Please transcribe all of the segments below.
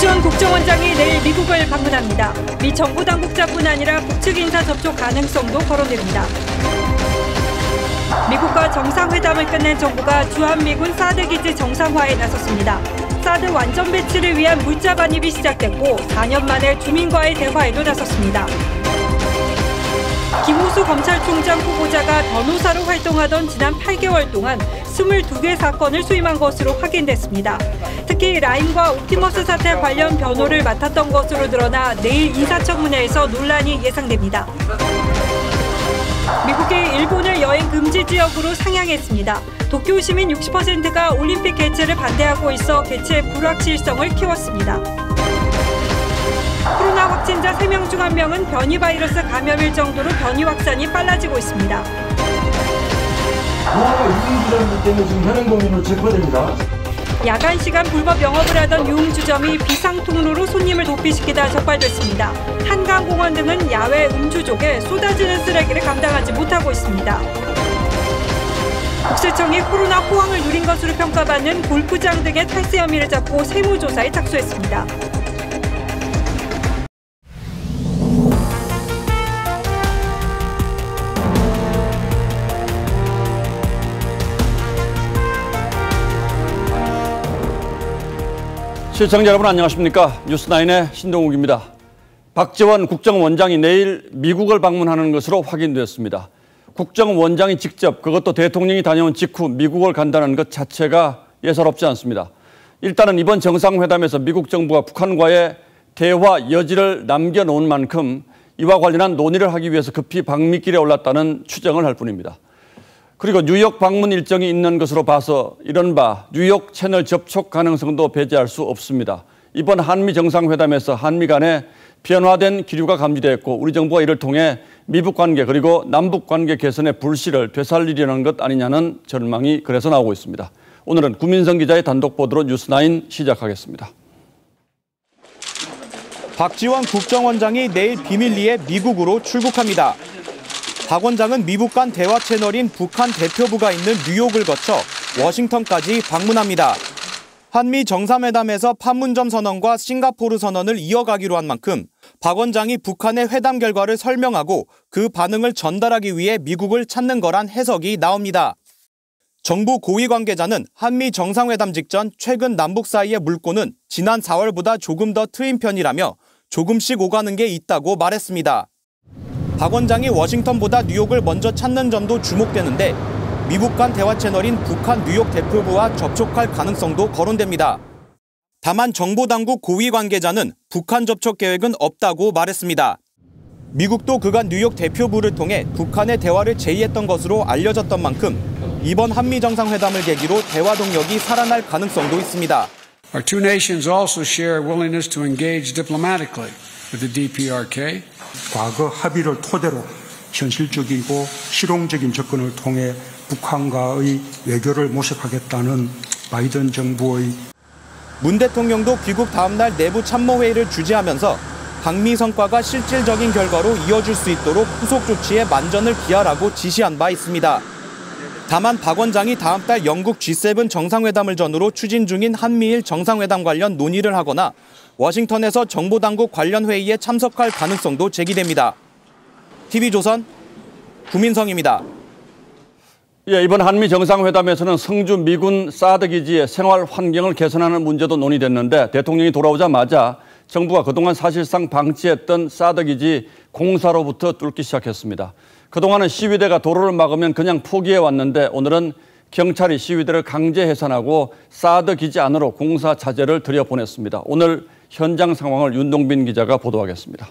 박지원 국정원장이 내일 미국을 방문합니다. 미 정부 당국자뿐 아니라 북측 인사 접촉 가능성도 거론됩니다. 미국과 정상회담을 끝낸 정부가 주한미군 사드 기지 정상화에 나섰습니다. 사드 완전 배치를 위한 물자 반입이 시작됐고 4년 만에 주민과의 대화에도 나섰습니다. 김호수 검찰총장 후보자가 변호사로 활동하던 지난 8개월 동안 22개 사건을 수임한 것으로 확인됐습니다. 특히 라임과 옵티머스 사태 관련 변호를 맡았던 것으로 드러나 내일 인사청문회에서 논란이 예상됩니다. 미국이 일본을 여행 금지 지역으로 상향했습니다. 도쿄 시민 60%가 올림픽 개최를 반대하고 있어 개최 불확실성을 키웠습니다. 코로나 확진자 3명 중 1명은 변이 바이러스 감염일 정도로 변이 확산이 빨라지고 있습니다. 무허가 유흥주점 때문에 지금 현행범인으로 체포됩니다. 야간 시간 불법 영업을 하던 유흥주점이 비상통로로 손님을 도피시키다 적발됐습니다. 한강공원 등은 야외 음주족에 쏟아지는 쓰레기를 감당하지 못하고 있습니다. 국세청이 코로나 호황을 누린 것으로 평가받는 골프장 등의 탈세 혐의를 잡고 세무조사에 착수했습니다. 시청자 여러분 안녕하십니까? 뉴스9의 신동욱입니다. 박지원 국정원장이 내일 미국을 방문하는 것으로 확인됐습니다. 국정원장이 직접 그것도 대통령이 다녀온 직후 미국을 간다는 것 자체가 예사롭지 않습니다. 일단은 이번 정상회담에서 미국 정부가 북한과의 대화 여지를 남겨놓은 만큼 이와 관련한 논의를 하기 위해서 급히 방미길에 올랐다는 추정을 할 뿐입니다. 그리고 뉴욕 방문 일정이 있는 것으로 봐서 이른바 뉴욕 채널 접촉 가능성도 배제할 수 없습니다. 이번 한미 정상회담에서 한미 간에 변화된 기류가 감지됐고 우리 정부가 이를 통해 미북 관계 그리고 남북 관계 개선의 불씨를 되살리려는 것 아니냐는 전망이 그래서 나오고 있습니다. 오늘은 구민성 기자의 단독 보도로 뉴스9 시작하겠습니다. 박지원 국정원장이 내일 비밀리에 미국으로 출국합니다. 박 원장은 미국 간 대화 채널인 북한 대표부가 있는 뉴욕을 거쳐 워싱턴까지 방문합니다. 한미 정상회담에서 판문점 선언과 싱가포르 선언을 이어가기로 한 만큼 박 원장이 북한의 회담 결과를 설명하고 그 반응을 전달하기 위해 미국을 찾는 거란 해석이 나옵니다. 정부 고위 관계자는 한미 정상회담 직전 최근 남북 사이의 물꼬는 지난 4월보다 조금 더 트인 편이라며 조금씩 오가는 게 있다고 말했습니다. 박 원장이 워싱턴보다 뉴욕을 먼저 찾는 점도 주목되는데 미국 간 대화 채널인 북한 뉴욕 대표부와 접촉할 가능성도 거론됩니다. 다만 정보당국 고위 관계자는 북한 접촉 계획은 없다고 말했습니다. 미국도 그간 뉴욕 대표부를 통해 북한의 대화를 제의했던 것으로 알려졌던 만큼 이번 한미 정상회담을 계기로 대화 동력이 살아날 가능성도 있습니다. Our two nations also share a willingness to engage diplomatically with the DPRK. 과거 합의를 토대로 현실적이고 실용적인 접근을 통해 북한과의 외교를 모색하겠다는 바이든 정부의 문 대통령도 귀국 다음 날 내부 참모회의를 주재하면서 방미 성과가 실질적인 결과로 이어질 수 있도록 후속 조치에 만전을 기하라고 지시한 바 있습니다. 다만 박 원장이 다음 달 영국 G7 정상회담을 전후로 추진 중인 한미일 정상회담 관련 논의를 하거나 워싱턴에서 정보당국 관련 회의에 참석할 가능성도 제기됩니다. TV조선 구민성입니다. 이번 한미 정상회담에서는 성주 미군 사드 기지의 생활 환경을 개선하는 문제도 논의됐는데 대통령이 돌아오자마자 정부가 그동안 사실상 방치했던 사드 기지 공사로부터 뚫기 시작했습니다. 그동안은 시위대가 도로를 막으면 그냥 포기해왔는데 오늘은 경찰이 시위대를 강제 해산하고 사드 기지 안으로 공사 자재를 들여보냈습니다. 오늘 현장 상황을 윤동빈 기자가 보도하겠습니다.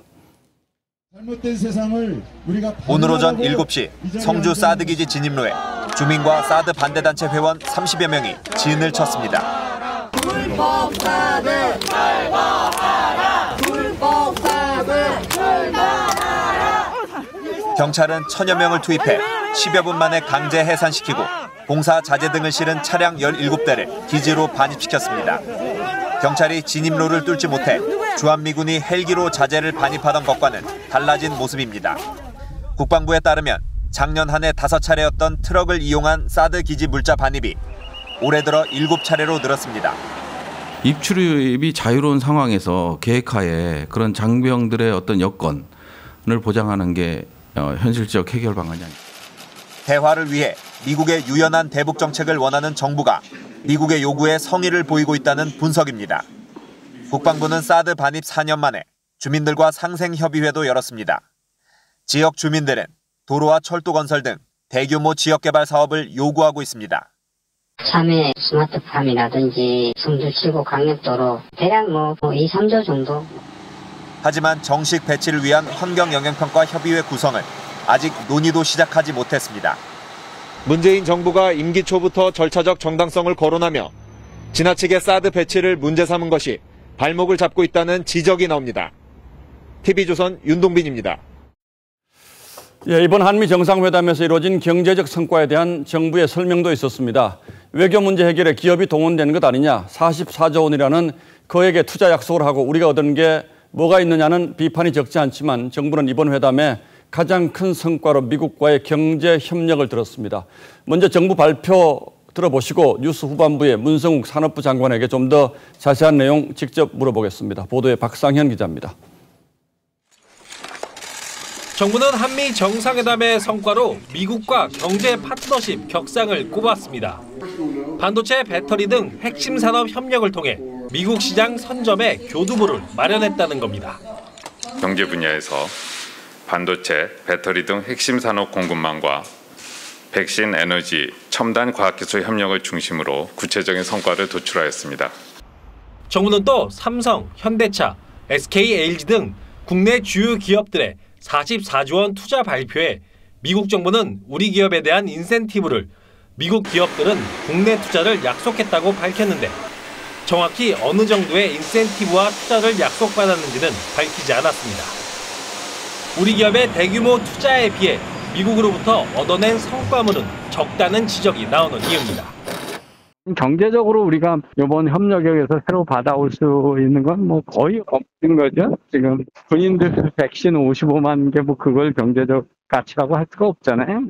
오늘 오전 7시 성주 사드 기지 진입로에 주민과 사드 반대단체 회원 30여 명이 진을 쳤습니다. 불법 사드 철거하라! 불법 사드 철거하라! 경찰은 1000여 명을 투입해 10여 분 만에 강제 해산시키고 공사 자재 등을 실은 차량 17대를 기지로 반입시켰습니다. 경찰이 진입로를 뚫지 못해 주한미군이 헬기로 자재를 반입하던 것과는 달라진 모습입니다. 국방부에 따르면 작년 한 해 5차례였던 트럭을 이용한 사드 기지 물자 반입이 올해 들어 7차례로 늘었습니다. 입출입이 자유로운 상황에서 계획하에 그런 장병들의 어떤 여건을 보장하는 게 현실적 해결 방안이 아닙니다. 대화를 위해 미국의 유연한 대북 정책을 원하는 정부가 미국의 요구에 성의를 보이고 있다는 분석입니다. 국방부는 사드 반입 4년 만에 주민들과 상생협의회도 열었습니다. 지역 주민들은 도로와 철도 건설 등 대규모 지역개발 사업을 요구하고 있습니다. 참외 스마트팜이라든지 성주 7구 강력도로 대략 2, 3조 정도. 하지만 정식 배치를 위한 환경영향평가 협의회 구성을 아직 논의도 시작하지 못했습니다. 문재인 정부가 임기 초부터 절차적 정당성을 거론하며 지나치게 사드 배치를 문제 삼은 것이 발목을 잡고 있다는 지적이 나옵니다. TV조선 윤동빈입니다. 이번 한미 정상회담에서 이루어진 경제적 성과에 대한 정부의 설명도 있었습니다. 외교 문제 해결에 기업이 동원되는 것 아니냐, 44조 원이라는 거액의 투자 약속을 하고 우리가 얻은 게 뭐가 있느냐는 비판이 적지 않지만 정부는 이번 회담에 가장 큰 성과로 미국과의 경제 협력을 들었습니다. 먼저 정부 발표 들어보시고 뉴스 후반부에 문성욱 산업부 장관에게 좀 더 자세한 내용 직접 물어보겠습니다. 보도에 박상현 기자입니다. 정부는 한미 정상회담의 성과로 미국과 경제 파트너십 격상을 꼽았습니다. 반도체, 배터리 등 핵심 산업 협력을 통해 미국 시장 선점에 교두보를 마련했다는 겁니다. 경제 분야에서 반도체, 배터리 등 핵심 산업 공급망과 백신, 에너지, 첨단 과학기술 협력을 중심으로 구체적인 성과를 도출하였습니다. 정부는 또 삼성, 현대차, SK, LG 등 국내 주요 기업들의 44조 원 투자 발표에 미국 정부는 우리 기업에 대한 인센티브를, 미국 기업들은 국내 투자를 약속했다고 밝혔는데 정확히 어느 정도의 인센티브와 투자를 약속받았는지는 밝히지 않았습니다. 우리 기업의 대규모 투자에 비해 미국으로부터 얻어낸 성과물은 적다는 지적이 나오는 이유입니다. 경제적으로 우리가 이번 협력에서 새로 받아올 수 있는 건 거의 없는 거죠. 지금 군인들 백신 55만 개 그걸 경제적 가치라고 할 수가 없잖아요.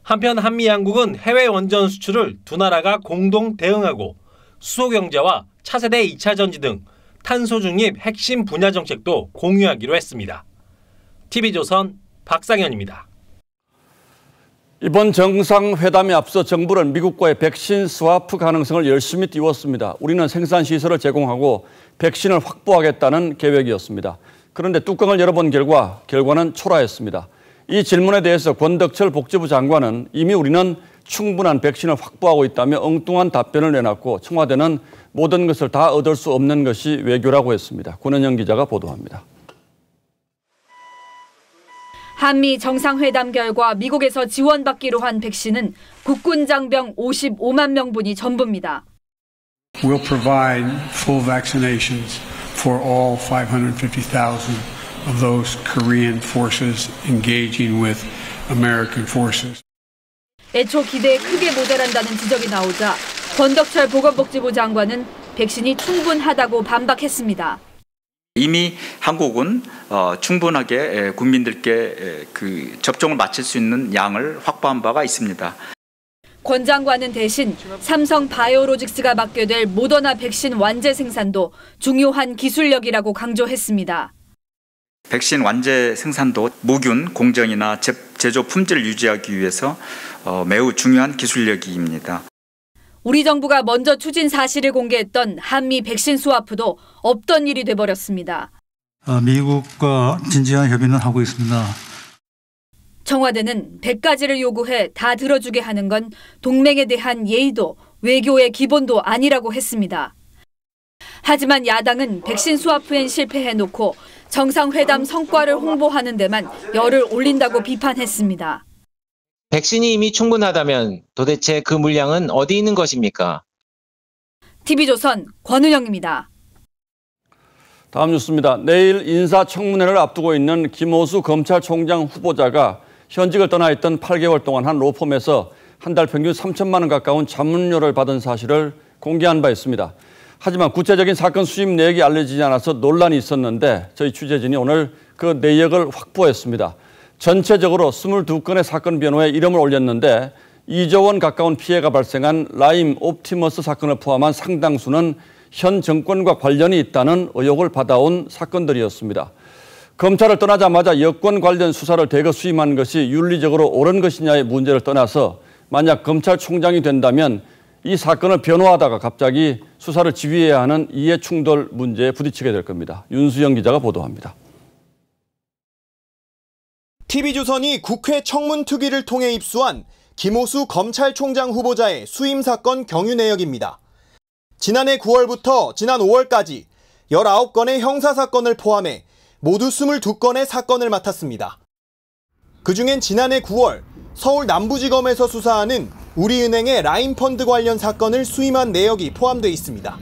한편 한미 양국은 해외 원전 수출을 두 나라가 공동 대응하고 수소 경제와 차세대 2차 전지 등 탄소 중립 핵심 분야 정책도 공유하기로 했습니다. TV조선 박상현입니다. 이번 정상회담에 앞서 정부는 미국과의 백신 스와프 가능성을 열심히 띄웠습니다. 우리는 생산시설을 제공하고 백신을 확보하겠다는 계획이었습니다. 그런데 뚜껑을 열어본 결과는 초라했습니다. 이 질문에 대해서 권덕철 복지부 장관은 이미 우리는 충분한 백신을 확보하고 있다며 엉뚱한 답변을 내놨고 청와대는 모든 것을 다 얻을 수 없는 것이 외교라고 했습니다. 권은영 기자가 보도합니다. 한미 정상회담 결과 미국에서 지원받기로 한 백신은 국군 장병 55만 명분이 전부입니다. We'll provide full vaccinations for all 550,000 of those Korean forces engaging with American forces. 애초 기대에 크게 모자란다는 지적이 나오자 권덕철 보건복지부 장관은 백신이 충분하다고 반박했습니다. 이미 한국은 충분하게 국민들께 접종을 마칠 수 있는 양을 확보한 바가 있습니다. 권 장관은 대신 삼성 바이오로직스가 맡게 될 모더나 백신 완제 생산도 중요한 기술력이라고 강조했습니다. 백신 완제 생산도 무균, 공정이나 제조 품질을 유지하기 위해서 매우 중요한 기술력입니다. 우리 정부가 먼저 추진 사실을 공개했던 한미 백신 스와프도 없던 일이 돼버렸습니다. 미국과 진지한 협의는 하고 있습니다. 청와대는 100가지를 요구해 다 들어주게 하는 건 동맹에 대한 예의도 외교의 기본도 아니라고 했습니다. 하지만 야당은 백신 스와프엔 실패해놓고 정상회담 성과를 홍보하는 데만 열을 올린다고 비판했습니다. 백신이 이미 충분하다면 도대체 그 물량은 어디 있는 것입니까? TV조선 권은영입니다. 다음 뉴스입니다. 내일 인사청문회를 앞두고 있는 김호수 검찰총장 후보자가 현직을 떠나 있던 8개월 동안 한 로펌에서 한 달 평균 3천만 원 가까운 자문료를 받은 사실을 공개한 바 있습니다. 하지만 구체적인 사건 수입 내역이 알려지지 않아서 논란이 있었는데 저희 취재진이 오늘 그 내역을 확보했습니다. 전체적으로 22건의 사건 변호에 이름을 올렸는데 2조 원 가까운 피해가 발생한 라임 옵티머스 사건을 포함한 상당수는 현 정권과 관련이 있다는 의혹을 받아온 사건들이었습니다. 검찰을 떠나자마자 여권 관련 수사를 대거 수임한 것이 윤리적으로 옳은 것이냐의 문제를 떠나서 만약 검찰총장이 된다면 이 사건을 변호하다가 갑자기 수사를 지휘해야 하는 이해충돌 문제에 부딪히게 될 겁니다. 윤수영 기자가 보도합니다. TV조선이 국회 청문특위를 통해 입수한 김호수 검찰총장 후보자의 수임 사건 경유 내역입니다. 지난해 9월부터 지난 5월까지 19건의 형사사건을 포함해 모두 22건의 사건을 맡았습니다. 그중엔 지난해 9월 서울 남부지검에서 수사하는 우리은행의 라인펀드 관련 사건을 수임한 내역이 포함되어 있습니다.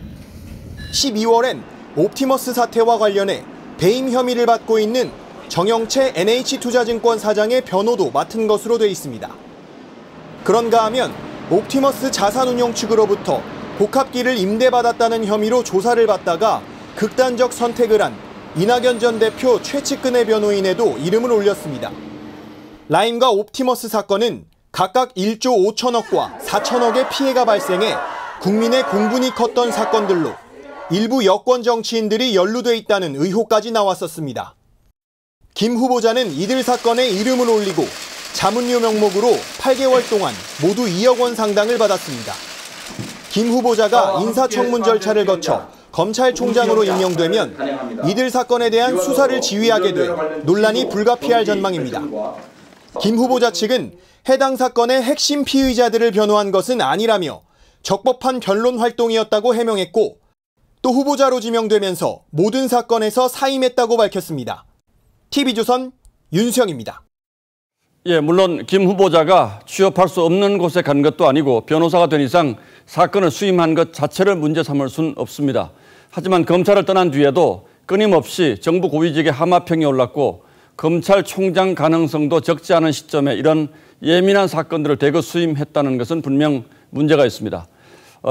12월엔 옵티머스 사태와 관련해 배임 혐의를 받고 있는 정영채 NH투자증권 사장의 변호도 맡은 것으로 돼 있습니다. 그런가 하면 옵티머스 자산운용 측으로부터 복합기를 임대받았다는 혐의로 조사를 받다가 극단적 선택을 한 이낙연 전 대표 최측근의 변호인에도 이름을 올렸습니다. 라임과 옵티머스 사건은 각각 1조 5천억과 4천억의 피해가 발생해 국민의 공분이 컸던 사건들로 일부 여권 정치인들이 연루돼 있다는 의혹까지 나왔었습니다. 김 후보자는 이들 사건에 이름을 올리고 자문료 명목으로 8개월 동안 모두 2억 원 상당을 받았습니다. 김 후보자가 인사청문 절차를 거쳐 검찰총장으로 임명되면 이들 사건에 대한 수사를 지휘하게 돼 논란이 불가피할 전망입니다. 김 후보자 측은 해당 사건의 핵심 피의자들을 변호한 것은 아니라며 적법한 변론 활동이었다고 해명했고 또 후보자로 지명되면서 모든 사건에서 사임했다고 밝혔습니다. TV조선 윤수영입니다. 예, 물론 김 후보자가 취업할 수 없는 곳에 간 것도 아니고 변호사가 된 이상 사건을 수임한 것 자체를 문제 삼을 수는 없습니다. 하지만 검찰을 떠난 뒤에도 끊임없이 정부 고위직의 하마평이 올랐고 검찰총장 가능성도 적지 않은 시점에 이런 예민한 사건들을 대거 수임했다는 것은 분명 문제가 있습니다.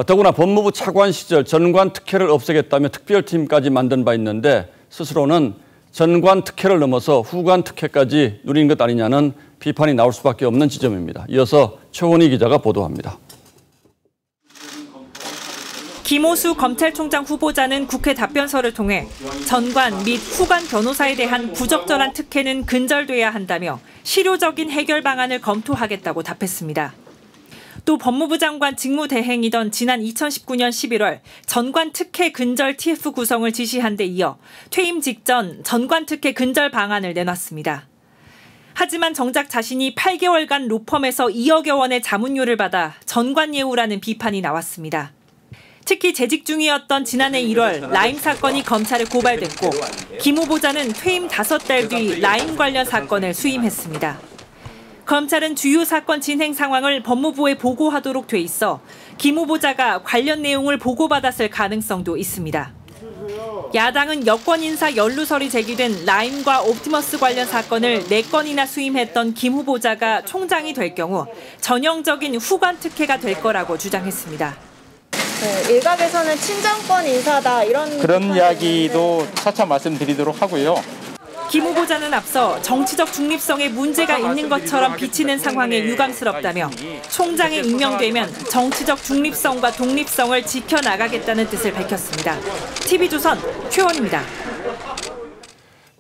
더구나 법무부 차관 시절 전관 특혜를 없애겠다며 특별팀까지 만든 바 있는데 스스로는 전관 특혜를 넘어서 후관 특혜까지 누린 것 아니냐는 비판이 나올 수밖에 없는 지점입니다. 이어서 최원희 기자가 보도합니다. 김호수 검찰총장 후보자는 국회 답변서를 통해 전관 및 후관 변호사에 대한 부적절한 특혜는 근절돼야 한다며 실효적인 해결 방안을 검토하겠다고 답했습니다. 또 법무부 장관 직무대행이던 지난 2019년 11월 전관 특혜 근절 TF 구성을 지시한 데 이어 퇴임 직전 전관 특혜 근절 방안을 내놨습니다. 하지만 정작 자신이 8개월간 로펌에서 2억여 원의 자문료를 받아 전관 예우라는 비판이 나왔습니다. 특히 재직 중이었던 지난해 1월 라임 사건이 검찰에 고발됐고 김 후보자는 퇴임 5달 뒤 라임 관련 사건을 수임했습니다. 검찰은 주요 사건 진행 상황을 법무부에 보고하도록 돼 있어 김 후보자가 관련 내용을 보고받았을 가능성도 있습니다. 야당은 여권 인사 연루설이 제기된 라임과 옵티머스 관련 사건을 4건이나 수임했던 김 후보자가 총장이 될 경우 전형적인 후관 특혜가 될 거라고 주장했습니다. 일각에서는 친정권 인사다 그런 이야기도 차차 말씀드리도록 하고요. 김 후보자는 앞서 정치적 중립성에 문제가 있는 것처럼 비치는 상황에 유감스럽다며 총장에 임명되면 정치적 중립성과 독립성을 지켜나가겠다는 뜻을 밝혔습니다. TV조선 최원입니다.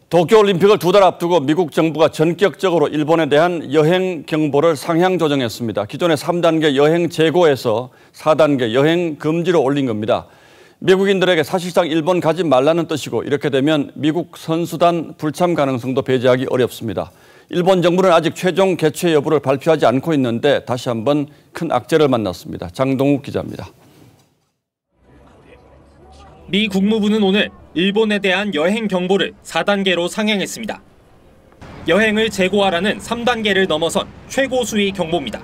도쿄올림픽을 2달 앞두고 미국 정부가 전격적으로 일본에 대한 여행 경보를 상향 조정했습니다. 기존의 3단계 여행 재고에서 4단계 여행 금지로 올린 겁니다. 미국인들에게 사실상 일본 가지 말라는 뜻이고 이렇게 되면 미국 선수단 불참 가능성도 배제하기 어렵습니다. 일본 정부는 아직 최종 개최 여부를 발표하지 않고 있는데 다시 한번 큰 악재를 만났습니다. 장동욱 기자입니다. 미 국무부는 오늘 일본에 대한 여행 경보를 4단계로 상향했습니다. 여행을 재고하라는 3단계를 넘어선 최고 수위 경보입니다.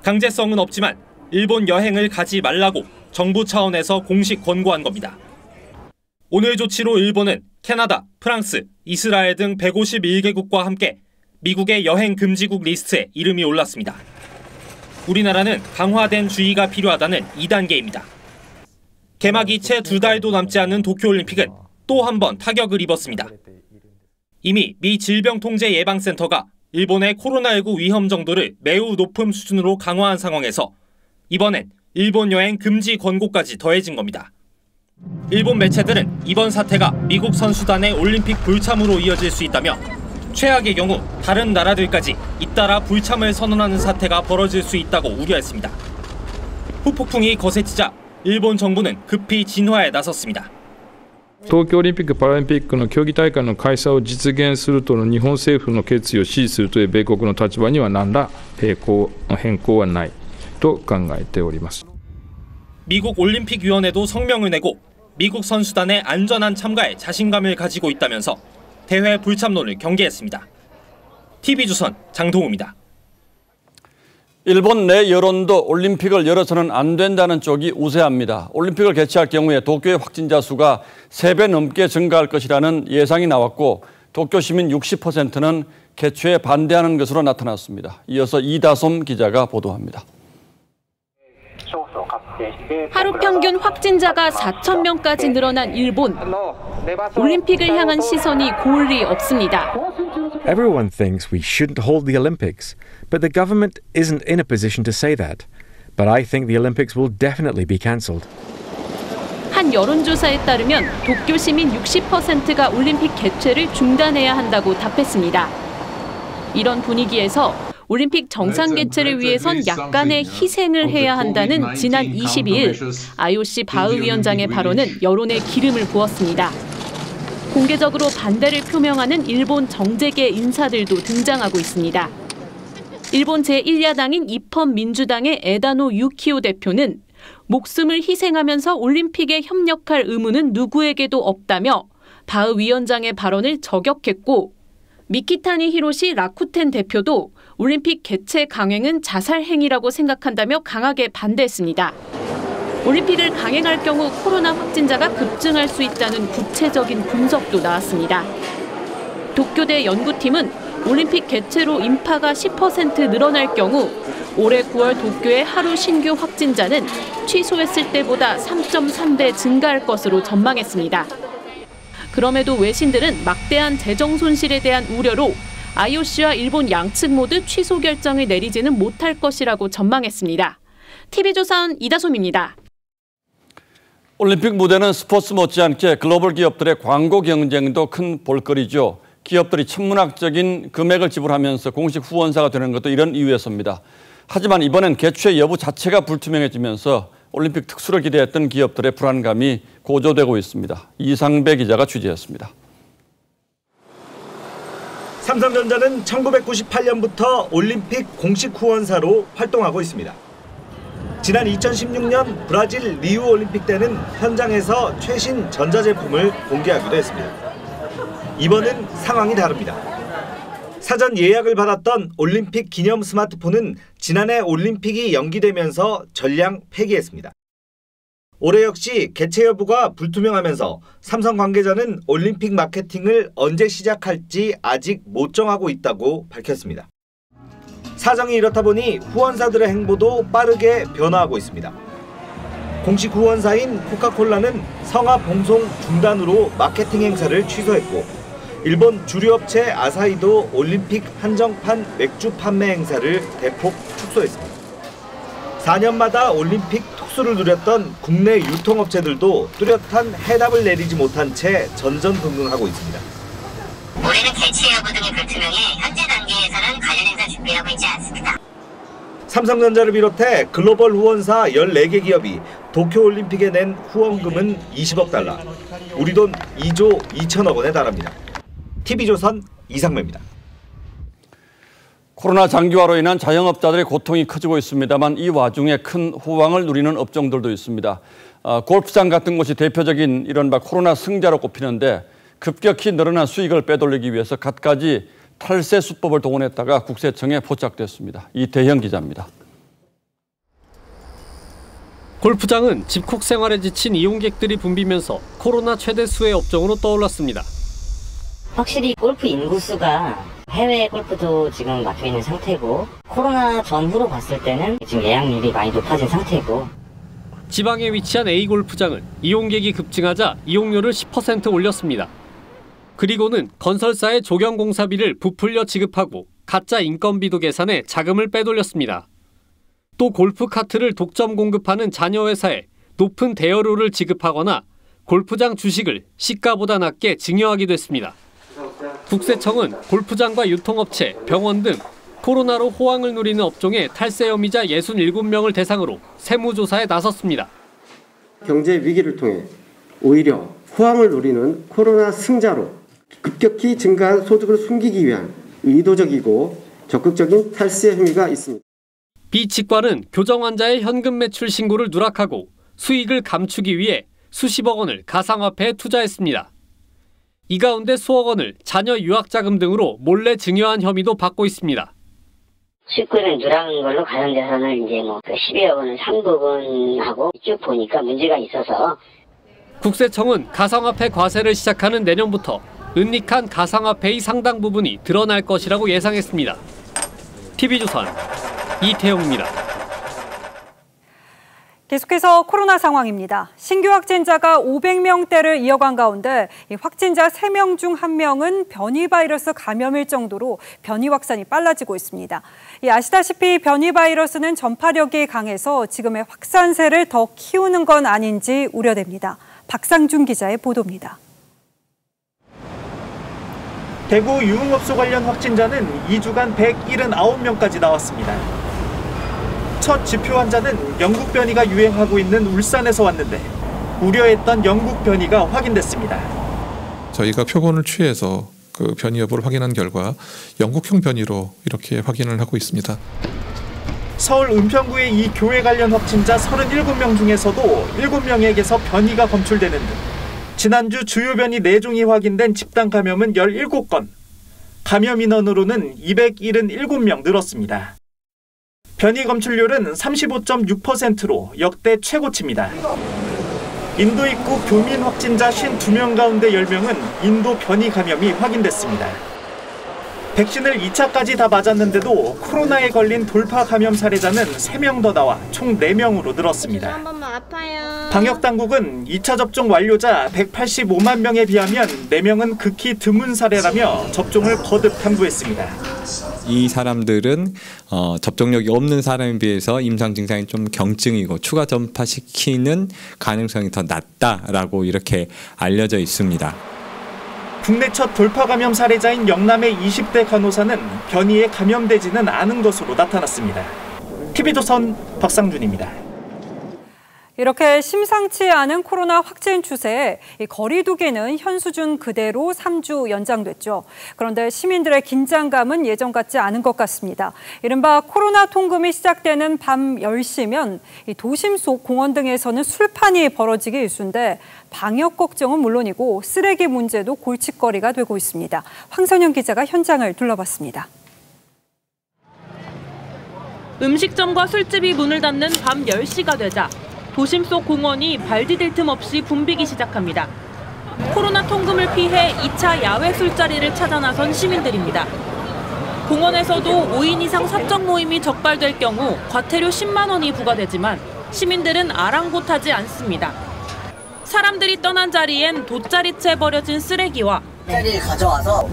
강제성은 없지만 일본 여행을 가지 말라고 정부 차원에서 공식 권고한 겁니다. 오늘 조치로 일본은 캐나다, 프랑스, 이스라엘 등 151개국과 함께 미국의 여행 금지국 리스트에 이름이 올랐습니다. 우리나라는 강화된 주의가 필요하다는 2단계입니다. 개막이 채 2달도 남지 않은 도쿄올림픽은 또 한 번 타격을 입었습니다. 이미 미 질병통제예방센터가 일본의 코로나19 위험 정도를 매우 높은 수준으로 강화한 상황에서 이번엔 일본 여행 금지 권고까지 더해진 겁니다. 일본 매체들은 이번 사태가 미국 선수단의 올림픽 불참으로 이어질 수 있다며 최악의 경우 다른 나라들까지 잇따라 불참을 선언하는 사태가 벌어질 수 있다고 우려했습니다. 후폭풍이 거세지자 일본 정부는 급히 진화에 나섰습니다. 東京オリンピック・パラリンピックの競技大会の開催を実現するとの日本政府の決意を支持するという米国の立場には何ら変更はないと考えております。 미국 올림픽위원회도 성명을 내고 미국 선수단의 안전한 참가에 자신감을 가지고 있다면서 대회 불참론을 경계했습니다. TV조선 장동우입니다. 일본 내 여론도 올림픽을 열어서는 안 된다는 쪽이 우세합니다. 올림픽을 개최할 경우에 도쿄의 확진자 수가 3배 넘게 증가할 것이라는 예상이 나왔고 도쿄 시민 60%는 개최에 반대하는 것으로 나타났습니다. 이어서 이다솜 기자가 보도합니다. 하루 평균 확진자가 4,000명까지 늘어난 일본. 올림픽을 향한 시선이 고을리 없습니다. Everyone thinks we shouldn't hold the Olympics, but the government isn't in a position to say that. But I think the Olympics will definitely be cancelled. 한 여론조사에 따르면 도쿄 시민 60%가 올림픽 개최를 중단해야 한다고 답했습니다. 이런 분위기에서 올림픽 정상 개최를 위해선 약간의 희생을 해야 한다는 지난 22일 IOC 바흐 위원장의 발언은 여론에 기름을 부었습니다. 공개적으로 반대를 표명하는 일본 정재계 인사들도 등장하고 있습니다. 일본 제1야당인 이펀 민주당의 에다노 유키오 대표는 목숨을 희생하면서 올림픽에 협력할 의무는 누구에게도 없다며 바흐 위원장의 발언을 저격했고 미키타니 히로시 라쿠텐 대표도 올림픽 개최 강행은 자살 행위라고 생각한다며 강하게 반대했습니다. 올림픽을 강행할 경우 코로나 확진자가 급증할 수 있다는 구체적인 분석도 나왔습니다. 도쿄대 연구팀은 올림픽 개최로 인파가 10% 늘어날 경우 올해 9월 도쿄의 하루 신규 확진자는 취소했을 때보다 3.3배 증가할 것으로 전망했습니다. 그럼에도 외신들은 막대한 재정 손실에 대한 우려로 IOC와 일본 양측 모두 취소 결정을 내리지는 못할 것이라고 전망했습니다. TV조선 이다솜입니다. 올림픽 무대는 스포츠 못지않게 글로벌 기업들의 광고 경쟁도 큰 볼거리죠. 기업들이 천문학적인 금액을 지불하면서 공식 후원사가 되는 것도 이런 이유에서입니다. 하지만 이번엔 개최 여부 자체가 불투명해지면서 올림픽 특수를 기대했던 기업들의 불안감이 고조되고 있습니다. 이상배 기자가 취재했습니다. 삼성전자는 1998년부터 올림픽 공식 후원사로 활동하고 있습니다. 지난 2016년 브라질 리우 올림픽 때는 현장에서 최신 전자제품을 공개하기도 했습니다. 이번은 상황이 다릅니다. 사전 예약을 받았던 올림픽 기념 스마트폰은 지난해 올림픽이 연기되면서 전량 폐기했습니다. 올해 역시 개최 여부가 불투명하면서 삼성 관계자는 올림픽 마케팅을 언제 시작할지 아직 못 정하고 있다고 밝혔습니다. 사정이 이렇다 보니 후원사들의 행보도 빠르게 변화하고 있습니다. 공식 후원사인 코카콜라는 성화 봉송 중단으로 마케팅 행사를 취소했고 일본 주류업체 아사히도 올림픽 한정판 맥주 판매 행사를 대폭 축소했습니다. 4년마다 올림픽 특수를 누렸던 국내 유통업체들도 뚜렷한 해답을 내리지 못한 채 전전긍긍하고 있습니다. 올해는 개최 여부 등이 불투명해 현재 단계에서는 관련 행사 준비하고 있지 않습니다. 삼성전자를 비롯해 글로벌 후원사 14개 기업이 도쿄올림픽에 낸 후원금은 20억 달러, 우리 돈 2조 2천억 원에 달합니다. TV조선 이상매입니다. 코로나 장기화로 인한 자영업자들의 고통이 커지고 있습니다만 이 와중에 큰 호황을 누리는 업종들도 있습니다. 골프장 같은 곳이 대표적인 이른바 코로나 승자로 꼽히는데 급격히 늘어난 수익을 빼돌리기 위해서 갖가지 탈세 수법을 동원했다가 국세청에 포착됐습니다. 이태형 기자입니다. 골프장은 집콕 생활에 지친 이용객들이 붐비면서 코로나 최대 수혜 업종으로 떠올랐습니다. 확실히 골프 인구수가 해외 골프도 지금 막혀있는 상태고 코로나 전후로 봤을 때는 지금 예약률이 많이 높아진 상태고 지방에 위치한 A골프장은 이용객이 급증하자 이용료를 10% 올렸습니다. 그리고는 건설사의 조경공사비를 부풀려 지급하고 가짜 인건비도 계산해 자금을 빼돌렸습니다. 또 골프카트를 독점 공급하는 자녀 회사에 높은 대여료를 지급하거나 골프장 주식을 시가보다 낮게 증여하기도 했습니다. 국세청은 골프장과 유통업체, 병원 등 코로나로 호황을 누리는 업종의 탈세 혐의자 67명을 대상으로 세무조사에 나섰습니다. 경제 위기를 통해 오히려 호황을 누리는 코로나 승자로 급격히 증가한 소득을 숨기기 위한 의도적이고 적극적인 탈세 혐의가 있습니다. 비치과는 교정 환자의 현금 매출 신고를 누락하고 수익을 감추기 위해 수십억 원을 가상화폐에 투자했습니다. 이 가운데 수억 원을 자녀 유학자금 등으로 몰래 증여한 혐의도 받고 있습니다. 수익금을 누락한 걸로 가상자산을 이제 12억 원을 상부분하고 쭉 보니까 문제가 있어서 국세청은 가상화폐 과세를 시작하는 내년부터 은닉한 가상화폐의 상당 부분이 드러날 것이라고 예상했습니다. TV조선 이태영입니다. 계속해서 코로나 상황입니다. 신규 확진자가 500명대를 이어간 가운데 확진자 3명 중 1명은 변이 바이러스 감염일 정도로 변이 확산이 빨라지고 있습니다. 아시다시피 변이 바이러스는 전파력이 강해서 지금의 확산세를 더 키우는 건 아닌지 우려됩니다. 박상준 기자의 보도입니다. 대구 유흥업소 관련 확진자는 2주간 179명까지 나왔습니다. 첫 지표 환자는 영국 변이가 유행하고 있는 울산에서 왔는데 우려했던 영국 변이가 확인됐습니다. 저희가 표본을 취해서 그 변이 여부를 확인한 결과 영국형 변이로 이렇게 확인을 하고 있습니다. 서울 은평구의 이 교회 관련 확진자 37명 중에서도 7명에게서 변이가 검출되는 등 지난주 주요 변이 4종이 확인된 집단 감염은 17건, 감염 인원으로는 277명 늘었습니다. 변이 검출률은 35.6%로 역대 최고치입니다. 인도 입국 교민 확진자 52명 가운데 10명은 인도 변이 감염이 확인됐습니다. 백신을 2차까지 다 맞았는데도 코로나에 걸린 돌파 감염 사례자는 3명 더 나와 총 4명으로 늘었습니다. 방역당국은 2차 접종 완료자 185만 명에 비하면 4명은 극히 드문 사례라며 접종을 거듭 당부했습니다. 이 사람들은 접종력이 없는 사람에 비해서 임상 증상이 좀 경증이고 추가 전파시키는 가능성이 더 낮다라고 이렇게 알려져 있습니다. 국내 첫 돌파 감염 사례자인 영남의 20대 간호사는 변이에 감염되지는 않은 것으로 나타났습니다. TV조선 박상준입니다. 이렇게 심상치 않은 코로나 확진 추세에 거리 두기는 현 수준 그대로 3주 연장됐죠. 그런데 시민들의 긴장감은 예전 같지 않은 것 같습니다. 이른바 코로나 통금이 시작되는 밤 10시면 도심 속 공원 등에서는 술판이 벌어지기 일쑤인데 방역 걱정은 물론이고 쓰레기 문제도 골칫거리가 되고 있습니다. 황선영 기자가 현장을 둘러봤습니다. 음식점과 술집이 문을 닫는 밤 10시가 되자 도심 속 공원이 발 디딜 틈 없이 붐비기 시작합니다. 코로나 통금을 피해 2차 야외 술자리를 찾아 나선 시민들입니다. 공원에서도 5인 이상 사적 모임이 적발될 경우 과태료 10만 원이 부과되지만 시민들은 아랑곳하지 않습니다. 사람들이 떠난 자리엔 돗자리채 버려진 쓰레기와 자리를 가져와서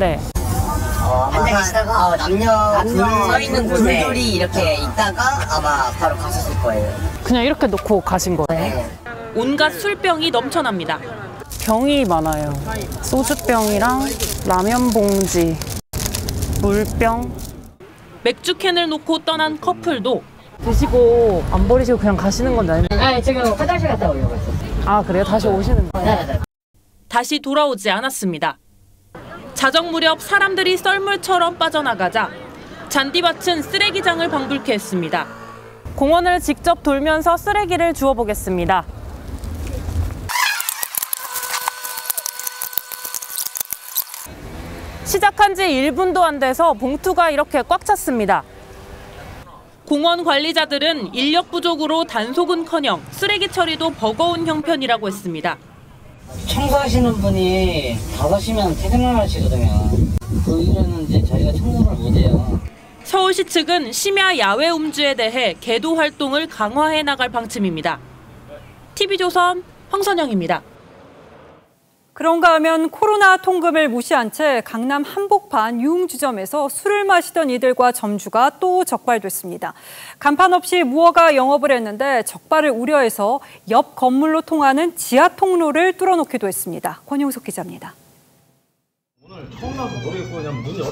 앉아계시다가 남녀 서 있는 곳에 둘이 이렇게 있다가 아마 바로 가셨을 거예요. 그냥 이렇게 놓고 가신 거예요? 온갖 술병이 넘쳐납니다. 병이 많아요. 소주병이랑 라면 봉지, 물병. 맥주캔을 놓고 떠난 커플도 드시고 안 버리시고 그냥 가시는 건 아니에요? 아니 지금 화장실 갔다 오려고 했어요. 아 그래요? 다시 오시는 거예요? 네. 다시 돌아오지 않았습니다. 자정 무렵 사람들이 썰물처럼 빠져나가자 잔디밭은 쓰레기장을 방불케 했습니다. 공원을 직접 돌면서 쓰레기를 주워보겠습니다. 시작한 지 1분도 안 돼서 봉투가 이렇게 꽉 찼습니다. 공원 관리자들은 인력 부족으로 단속은커녕 쓰레기 처리도 버거운 형편이라고 했습니다. 청소하시는 분이 5시면 퇴근을 하시거든요. 그 일은 이제 저희가 청소를 못해요. 서울시 측은 심야 야외 음주에 대해 계도 활동을 강화해 나갈 방침입니다. TV조선 황선영입니다. 그런가 하면 코로나 통금을 무시한 채 강남 한복판 유흥주점에서 술을 마시던 이들과 점주가 또 적발됐습니다. 간판 없이 무허가 영업을 했는데 적발을 우려해서 옆 건물로 통하는 지하 통로를 뚫어놓기도 했습니다. 권용석 기자입니다.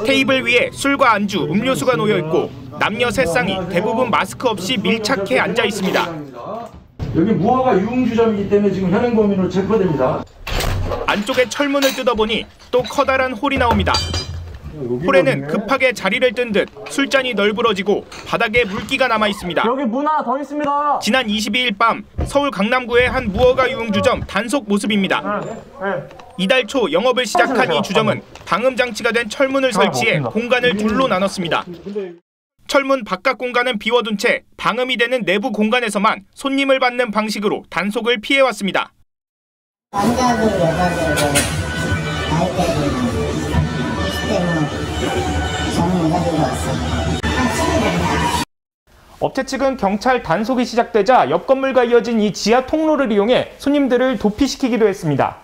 테이블 위에 술과 안주, 음료수가 놓여 있고 남녀 세 쌍이 대부분 마스크 없이 밀착해 앉아 있습니다. 여기 무허가 유흥주점이기 때문에 지금 현행범인으로 체포됩니다. 안쪽에 철문을 뜯어보니 또 커다란 홀이 나옵니다. 홀에는 급하게 자리를 뜬 듯 술잔이 널브러지고 바닥에 물기가 남아 있습니다. 여기 문 하나 더 있습니다. 지난 22일 밤 서울 강남구의 한 무허가 유흥주점 단속 모습입니다. 이달 초 영업을 시작한 이 주점은 방음 장치가 된 철문을 설치해 공간을 둘로 나눴습니다. 철문 바깥 공간은 비워둔 채 방음이 되는 내부 공간에서만 손님을 받는 방식으로 단속을 피해왔습니다. 남자들, 여자들, 나이대들, 20대 젊은 여자들이 왔어요. 업체 측은 경찰 단속이 시작되자 옆 건물과 이어진 이 지하 통로를 이용해 손님들을 도피시키기도 했습니다.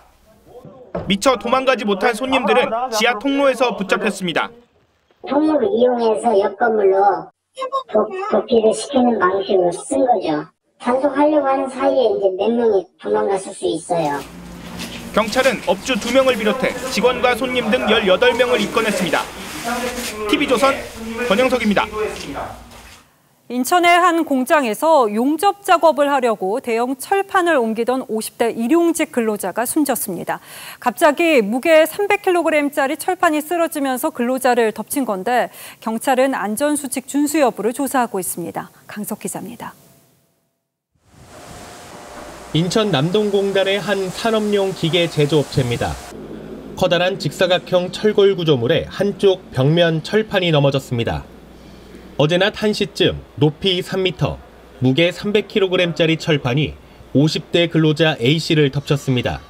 미처 도망가지 못한 손님들은 지하 통로에서 붙잡혔습니다. 통로를 이용해서 옆 건물로 도피를 시키는 방식으로 쓴 거죠. 단속하려고 하는 사이에 이제 몇 명이 도망갔을 수 있어요. 경찰은 업주 2명을 비롯해 직원과 손님 등 18명을 입건했습니다. TV조선 권영석입니다. 인천의 한 공장에서 용접 작업을 하려고 대형 철판을 옮기던 50대 일용직 근로자가 숨졌습니다. 갑자기 무게 300kg짜리 철판이 쓰러지면서 근로자를 덮친 건데 경찰은 안전수칙 준수 여부를 조사하고 있습니다. 강석 기자입니다. 인천 남동공단의 한 산업용 기계 제조업체입니다. 커다란 직사각형 철골 구조물에 한쪽 벽면 철판이 넘어졌습니다. 어제 낮 1시쯤 높이 3m, 무게 300kg짜리 철판이 50대 근로자 A씨를 덮쳤습니다.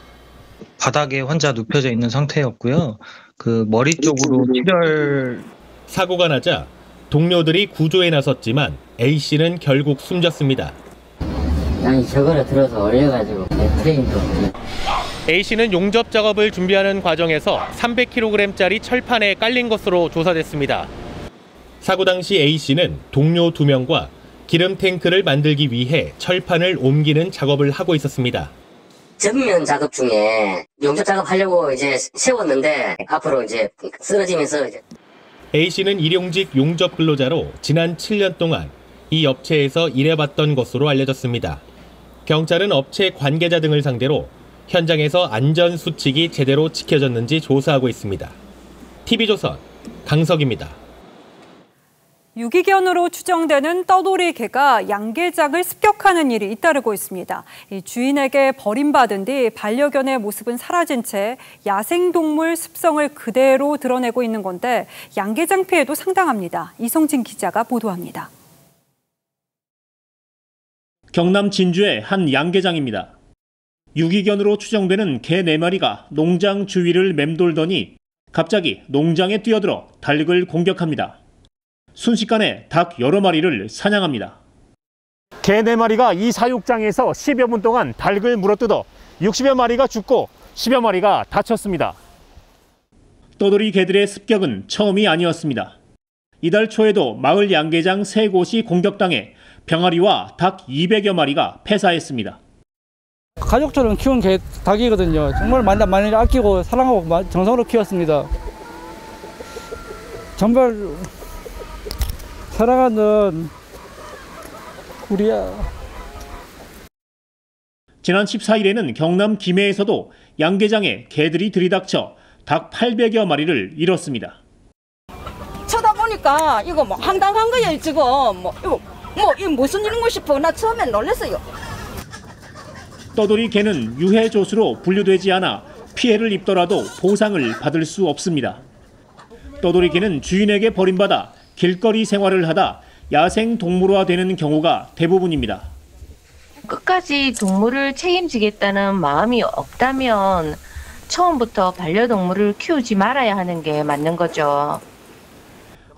바닥에 혼자 눕혀져 있는 상태였고요. 그 머리 쪽으로 출혈. 사고가 나자 동료들이 구조에 나섰지만 A씨는 결국 숨졌습니다. 아니 저거를 들어서 얼려가지고 트레인도 A씨는 용접 작업을 준비하는 과정에서 300kg짜리 철판에 깔린 것으로 조사됐습니다. 사고 당시 A씨는 동료 2명과 기름 탱크를 만들기 위해 철판을 옮기는 작업을 하고 있었습니다. 전면 작업 중에 용접 작업하려고 이제 세웠는데 앞으로 이제 쓰러지면서 A씨는 일용직 용접 근로자로 지난 7년 동안 이 업체에서 일해봤던 것으로 알려졌습니다. 경찰은 업체 관계자 등을 상대로 현장에서 안전 수칙이 제대로 지켜졌는지 조사하고 있습니다. TV조선 강석입니다. 유기견으로 추정되는 떠돌이 개가 양계장을 습격하는 일이 잇따르고 있습니다. 이 주인에게 버림받은 뒤 반려견의 모습은 사라진 채 야생동물 습성을 그대로 드러내고 있는 건데 양계장 피해도 상당합니다. 이성진 기자가 보도합니다. 경남 진주의 한 양계장입니다. 유기견으로 추정되는 개 4마리가 농장 주위를 맴돌더니 갑자기 농장에 뛰어들어 닭을 공격합니다. 순식간에 닭 여러 마리를 사냥합니다. 개 4마리가 이 사육장에서 10여 분 동안 닭을 물어뜯어 60여 마리가 죽고 10여 마리가 다쳤습니다. 떠돌이 개들의 습격은 처음이 아니었습니다. 이달 초에도 마을 양계장 3곳이 공격당해 병아리와 닭 200여 마리가 폐사했습니다. 가족처럼 키운 닭이거든요. 정말 많이 아끼고 사랑하고 정성으로 키웠습니다. 정말 사랑하는 우리야. 지난 14일에는 경남 김해에서도 양계장에 개들이 들이닥쳐 닭 800여 마리를 잃었습니다. 쳐다보니까 이거 뭐 황당한 거예요 지금. 이거 무슨 일인가 싶어. 나 처음엔 놀랐어요. 떠돌이 개는 유해조수로 분류되지 않아 피해를 입더라도 보상을 받을 수 없습니다. 떠돌이 개는 주인에게 버림받아 길거리 생활을 하다 야생 동물화되는 경우가 대부분입니다. 끝까지 동물을 책임지겠다는 마음이 없다면 처음부터 반려동물을 키우지 말아야 하는 게 맞는 거죠.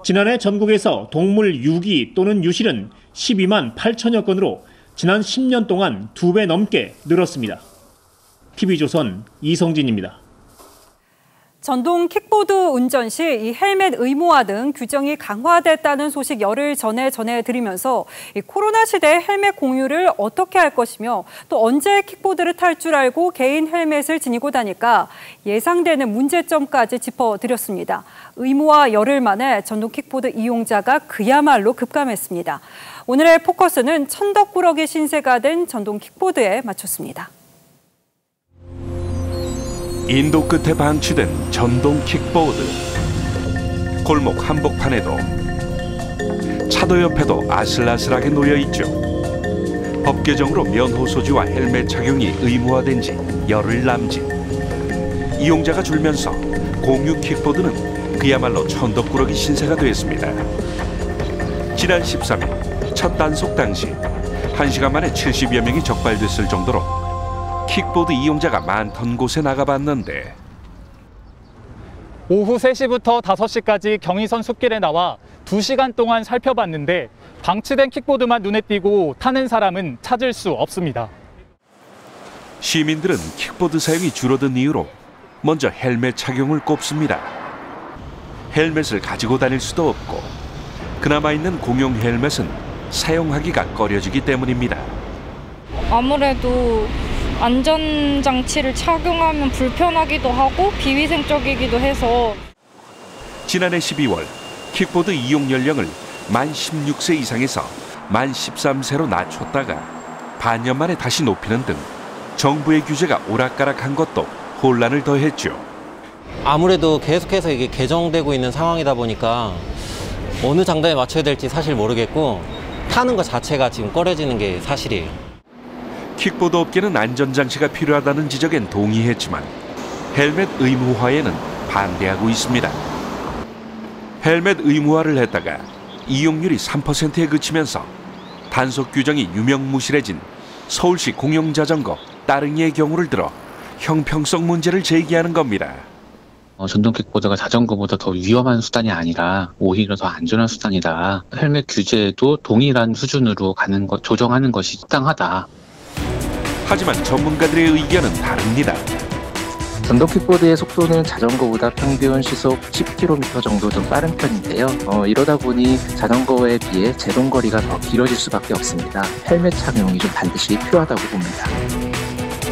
지난해 전국에서 동물 유기 또는 유실은 12만 8천여 건으로 지난 10년 동안 2배 넘게 늘었습니다. TV조선 이성진입니다. 전동 킥보드 운전 시 이 헬멧 의무화 등 규정이 강화됐다는 소식 열흘 전에 전해드리면서 이 코로나 시대 헬멧 공유를 어떻게 할 것이며 또 언제 킥보드를 탈 줄 알고 개인 헬멧을 지니고 다닐까 예상되는 문제점까지 짚어드렸습니다. 의무화 열흘 만에 전동 킥보드 이용자가 그야말로 급감했습니다. 오늘의 포커스는 천덕꾸러기 신세가 된 전동 킥보드에 맞췄습니다. 인도 끝에 방치된 전동 킥보드. 골목 한복판에도 차도 옆에도 아슬아슬하게 놓여있죠. 법 개정으로 면허 소지와 헬멧 착용이 의무화된 지 열흘 남짓. 이용자가 줄면서 공유 킥보드는 그야말로 천덕꾸러기 신세가 됐습니다. 지난 13일 첫 단속 당시 1시간 만에 70여 명이 적발됐을 정도로 킥보드 이용자가 많던 곳에 나가봤는데 오후 3시부터 5시까지 경의선 숲길에 나와 2시간 동안 살펴봤는데 방치된 킥보드만 눈에 띄고 타는 사람은 찾을 수 없습니다. 시민들은 킥보드 사용이 줄어든 이유로 먼저 헬멧 착용을 꼽습니다. 헬멧을 가지고 다닐 수도 없고 그나마 있는 공용 헬멧은 사용하기가 꺼려지기 때문입니다. 아무래도 안전장치를 착용하면 불편하기도 하고 비위생적이기도 해서 지난해 12월 킥보드 이용 연령을 만 16세 이상에서 만 13세로 낮췄다가 반년 만에 다시 높이는 등 정부의 규제가 오락가락한 것도 혼란을 더했죠. 아무래도 계속해서 이게 개정되고 있는 상황이다 보니까 어느 장단에 맞춰야 될지 사실 모르겠고 타는 것 자체가 지금 꺼려지는 게 사실이에요. 킥보드 업계는 안전장치가 필요하다는 지적엔 동의했지만 헬멧 의무화에는 반대하고 있습니다. 헬멧 의무화를 했다가 이용률이 3%에 그치면서 단속 규정이 유명무실해진 서울시 공용자전거 따릉이의 경우를 들어 형평성 문제를 제기하는 겁니다. 전동 킥보드가 자전거보다 더 위험한 수단이 아니라 오히려 더 안전한 수단이다. 헬멧 규제도 동일한 수준으로 가는 것, 조정하는 것이适当하다. 하지만 전문가들의 의견은 다릅니다. 전동 킥보드의 속도는 자전거보다 평균 시속 10km 정도 좀 빠른 편인데요. 이러다 보니 자전거에 비해 제동거리가 더 길어질 수밖에 없습니다. 헬멧 착용이 좀 반드시 필요하다고 봅니다.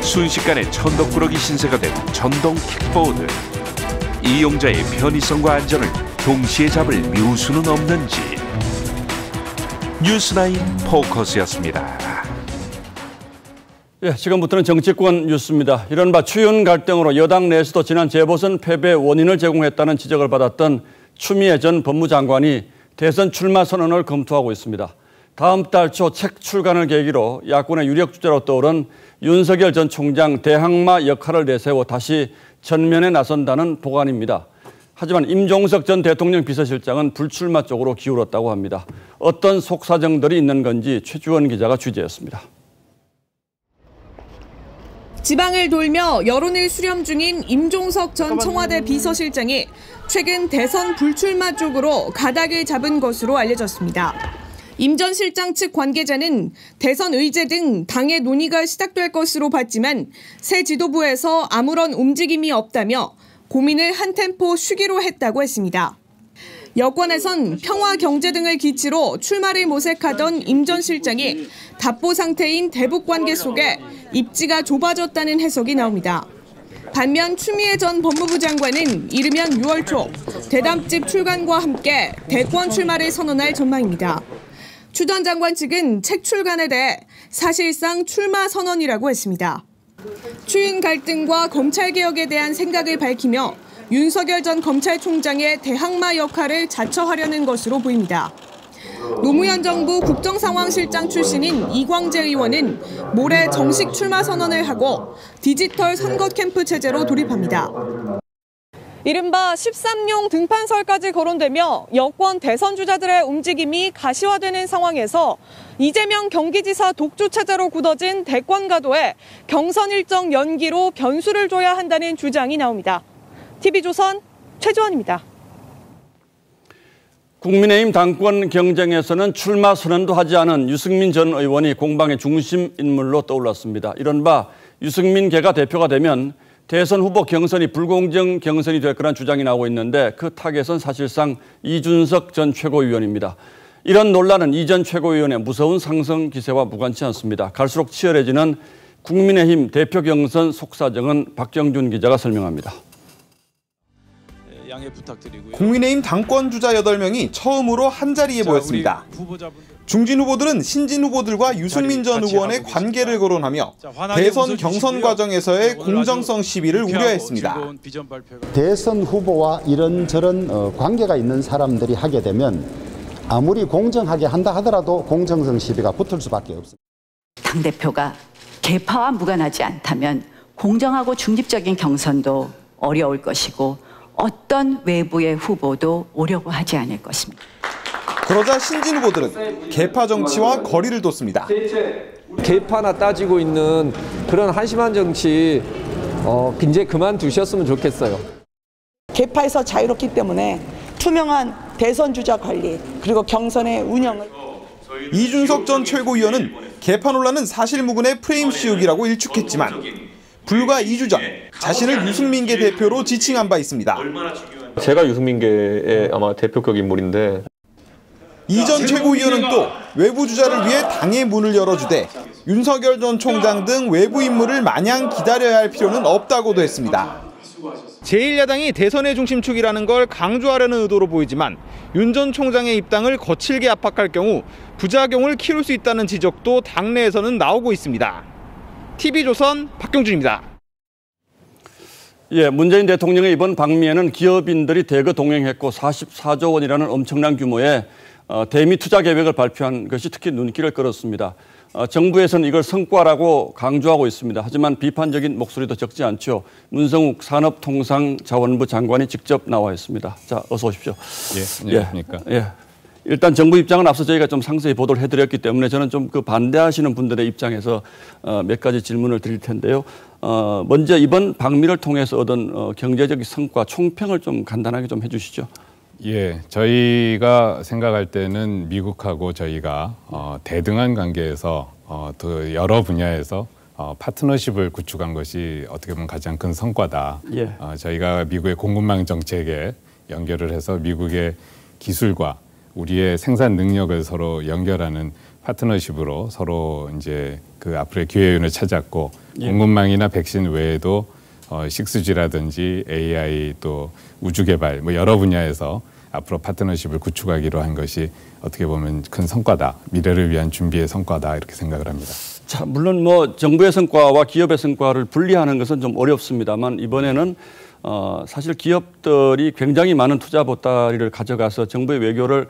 순식간에 천덕꾸러기 신세가 된 전동 킥보드. 이용자의 편의성과 안전을 동시에 잡을 묘수는 없는지. 뉴스나인 포커스였습니다. 예, 지금부터는 정치권 뉴스입니다. 이른바 추윤 갈등으로 여당 내에서도 지난 재보선 패배 원인을 제공했다는 지적을 받았던 추미애 전 법무장관이 대선 출마 선언을 검토하고 있습니다. 다음 달 초 책 출간을 계기로 야권의 유력 주자로 떠오른 윤석열 전 총장 대항마 역할을 내세워 다시 전면에 나선다는 보관입니다. 하지만 임종석 전 대통령 비서실장은 불출마 쪽으로 기울었다고 합니다. 어떤 속사정들이 있는 건지 최주원 기자가 취재했습니다. 지방을 돌며 여론을 수렴 중인 임종석 전 청와대 비서실장이 최근 대선 불출마 쪽으로 가닥을 잡은 것으로 알려졌습니다. 임 전 실장 측 관계자는 대선 의제 등 당의 논의가 시작될 것으로 봤지만 새 지도부에서 아무런 움직임이 없다며 고민을 한 템포 쉬기로 했다고 했습니다. 여권에선 평화 경제 등을 기치로 출마를 모색하던 임 전 실장이 답보 상태인 대북 관계 속에 입지가 좁아졌다는 해석이 나옵니다. 반면 추미애 전 법무부 장관은 이르면 6월 초 대담집 출간과 함께 대권 출마를 선언할 전망입니다. 추 전 장관 측은 책 출간에 대해 사실상 출마 선언이라고 했습니다. 추윤 갈등과 검찰개혁에 대한 생각을 밝히며 윤석열 전 검찰총장의 대항마 역할을 자처하려는 것으로 보입니다. 노무현 정부 국정상황실장 출신인 이광재 의원은 모레 정식 출마 선언을 하고 디지털 선거 캠프 체제로 돌입합니다. 이른바 13용 등판설까지 거론되며 여권 대선 주자들의 움직임이 가시화되는 상황에서 이재명 경기지사 독주 체제로 굳어진 대권 가도에 경선 일정 연기로 변수를 줘야 한다는 주장이 나옵니다. TV조선 최주원입니다. 국민의힘 당권 경쟁에서는 출마 선언도 하지 않은 유승민 전 의원이 공방의 중심 인물로 떠올랐습니다. 이른바 유승민계가 대표가 되면 대선 후보 경선이 불공정 경선이 될 거란 주장이 나오고 있는데 그 타겟은 사실상 이준석 전 최고위원입니다. 이런 논란은 이 전 최고위원의 무서운 상승 기세와 무관치 않습니다. 갈수록 치열해지는 국민의힘 대표 경선 속사정은 박정준 기자가 설명합니다. 양해 부탁드리고요. 국민의힘 당권 주자 8명이 처음으로 한자리에 모였습니다. 중진 후보들은 신진 후보들과 유승민 전 의원의 관계를 거론하며 대선 경선 과정에서의 공정성 시비를 우려했습니다. 대선 후보와 이런저런 관계가 있는 사람들이 하게 되면 아무리 공정하게 한다 하더라도 공정성 시비가 붙을 수밖에 없습니다. 당대표가 계파와 무관하지 않다면 공정하고 중립적인 경선도 어려울 것이고 어떤 외부의 후보도 오려고 하지 않을 것입니다. 그러자 신진 후보들은 계파 정치와 거리를 뒀습니다. 계파나 따지고 있는 그런 한심한 정치 이제 그만두셨으면 좋겠어요. 계파에서 자유롭기 때문에 투명한 대선 주자 관리 그리고 경선의 운영을. 이준석 전 최고위원은 계파 논란은 사실무근의 프레임 씌우기라고 일축했지만 불과 2주 전 자신을 유승민계 대표로 지칭한 바 있습니다. 제가 유승민계의 아마 대표격 인물인데 이 전 최고위원은 또 외부 주자를 위해 당의 문을 열어주되 윤석열 전 총장 등 외부 인물을 마냥 기다려야 할 필요는 없다고도 했습니다. 제1야당이 대선의 중심축이라는 걸 강조하려는 의도로 보이지만 윤 전 총장의 입당을 거칠게 압박할 경우 부작용을 키울 수 있다는 지적도 당내에서는 나오고 있습니다. TV조선 박경준입니다. 예, 문재인 대통령의 이번 방미에는 기업인들이 대거 동행했고 44조 원이라는 엄청난 규모의 대미 투자 계획을 발표한 것이 특히 눈길을 끌었습니다. 정부에서는 이걸 성과라고 강조하고 있습니다. 하지만 비판적인 목소리도 적지 않죠. 문성욱 산업통상자원부 장관이 직접 나와 있습니다. 자, 어서 오십시오. 예, 안녕하십니까. 예. 일단 정부 입장은 앞서 저희가 좀 상세히 보도를 해드렸기 때문에 저는 좀 그 반대하시는 분들의 입장에서 몇 가지 질문을 드릴 텐데요. 먼저 이번 방미를 통해서 얻은 경제적 성과 총평을 좀 간단하게 좀 해주시죠. 예, 저희가 생각할 때는 미국하고 저희가 대등한 관계에서 또 여러 분야에서 파트너십을 구축한 것이 어떻게 보면 가장 큰 성과다. 예. 저희가 미국의 공급망 정책에 연결을 해서 미국의 기술과 우리의 생산 능력을 서로 연결하는 파트너십으로 서로 이제 그 앞으로의 기회윤을 찾았고 예. 공급망이나 백신 외에도 6G라든지 AI 또 우주 개발 뭐 여러 분야에서 앞으로 파트너십을 구축하기로 한 것이 어떻게 보면 큰 성과다. 미래를 위한 준비의 성과다. 이렇게 생각을 합니다. 자, 물론 뭐 정부의 성과와 기업의 성과를 분리하는 것은 좀 어렵습니다만 이번에는 사실 기업들이 굉장히 많은 투자 보따리를 가져가서 정부의 외교를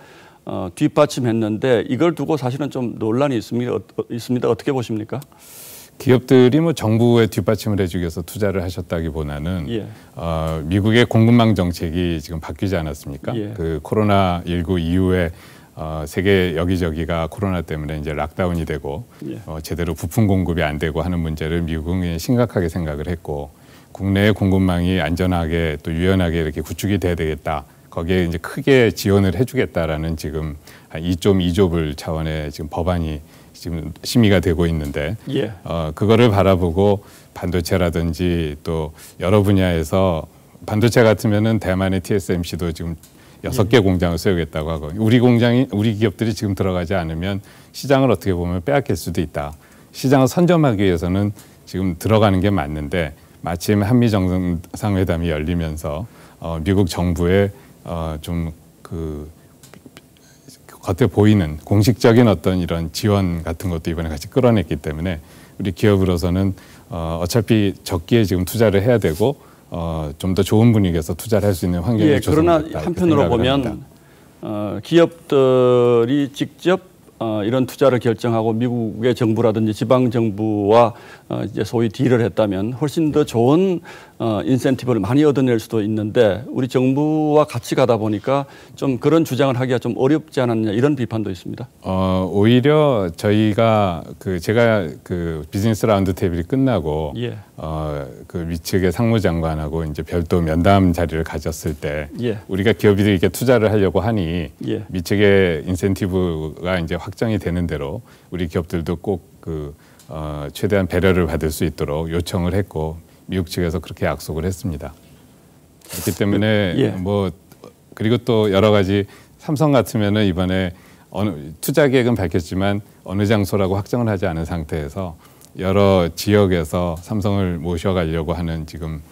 뒷받침했는데 이걸 두고 사실은 좀 논란이 있습니다. 어떻게 보십니까? 기업들이 뭐 정부의 뒷받침을 해주기 위해서 투자를 하셨다기보다는 예. 미국의 공급망 정책이 지금 바뀌지 않았습니까? 예. 그 코로나19 이후에 세계 여기저기가 코로나 때문에 이제 락다운이 되고 예. 제대로 부품 공급이 안 되고 하는 문제를 미국이 심각하게 생각을 했고 국내의 공급망이 안전하게 또 유연하게 이렇게 구축이 돼야 되겠다. 거기에 이제 크게 지원을 해주겠다라는 지금 한 2.2조 불 차원의 지금 법안이 지금 심의가 되고 있는데 예. 그거를 바라보고 반도체라든지 또 여러 분야에서 반도체 같으면은 대만의 TSMC도 지금 6개 공장을 세우겠다고 하고 우리 기업들이 지금 들어가지 않으면 시장을 어떻게 보면 빼앗길 수도 있다. 시장을 선점하기 위해서는 지금 들어가는 게 맞는데 마침 한미 정상회담이 열리면서 미국 정부의 좀 그 겉에 보이는 공식적인 어떤 이런 지원 같은 것도 이번에 같이 끌어냈기 때문에 우리 기업으로서는 어차피 적기에 지금 투자를 해야 되고 좀 더 좋은 분위기에서 투자를 할 수 있는 환경이 예, 그러나 한편으로 보면 기업들이 직접 이런 투자를 결정하고 미국의 정부라든지 지방 정부와 이제 소위 딜을 했다면 훨씬 더 좋은 인센티브를 많이 얻어낼 수도 있는데 우리 정부와 같이 가다 보니까 좀 그런 주장을 하기가 좀 어렵지 않았냐 이런 비판도 있습니다. 오히려 저희가 제가 비즈니스 라운드 테이블이 끝나고 예. 그 미측의 상무장관하고 이제 별도 면담 자리를 가졌을 때 예. 우리가 기업들이 이렇게 투자를 하려고 하니 예. 미측의 인센티브가 이제 확정이 되는 대로 우리 기업들도 꼭 최대한 배려를 받을 수 있도록 요청을 했고 미국 측에서 그렇게 약속을 했습니다. 그렇기 때문에 뭐 그리고 또 여러 가지 삼성 같으면은 이번에 투자 계획은 밝혔지만 어느 장소라고 확정을 하지 않은 상태에서 여러 지역에서 삼성을 모셔가려고 하는 지금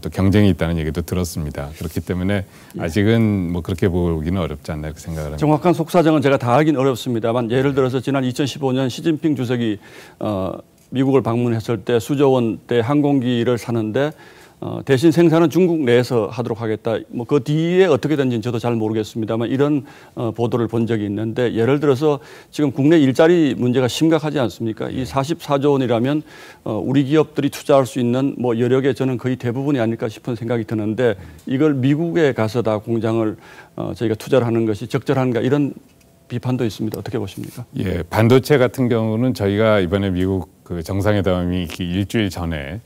또 경쟁이 있다는 얘기도 들었습니다. 그렇기 때문에 아직은 뭐 그렇게 보기는 어렵지 않나 이렇게 생각을 합니다. 정확한 속사정은 제가 다 하긴 어렵습니다만 예를 들어서 지난 2015년 시진핑 주석이 미국을 방문했을 때 수조 원대 항공기를 사는데 대신 생산은 중국 내에서 하도록 하겠다. 뭐 그 뒤에 어떻게 된지는 저도 잘 모르겠습니다만 이런 보도를 본 적이 있는데 예를 들어서 지금 국내 일자리 문제가 심각하지 않습니까? 이 44조 원이라면 우리 기업들이 투자할 수 있는 뭐 여력의 저는 거의 대부분이 아닐까 싶은 생각이 드는데 이걸 미국에 가서 다 공장을 저희가 투자를 하는 것이 적절한가 이런 비판도 있습니다. 어떻게 보십니까? 예, 반도체 같은 경우는 저희가 이번에 미국 그 정상회담이 일주일 전에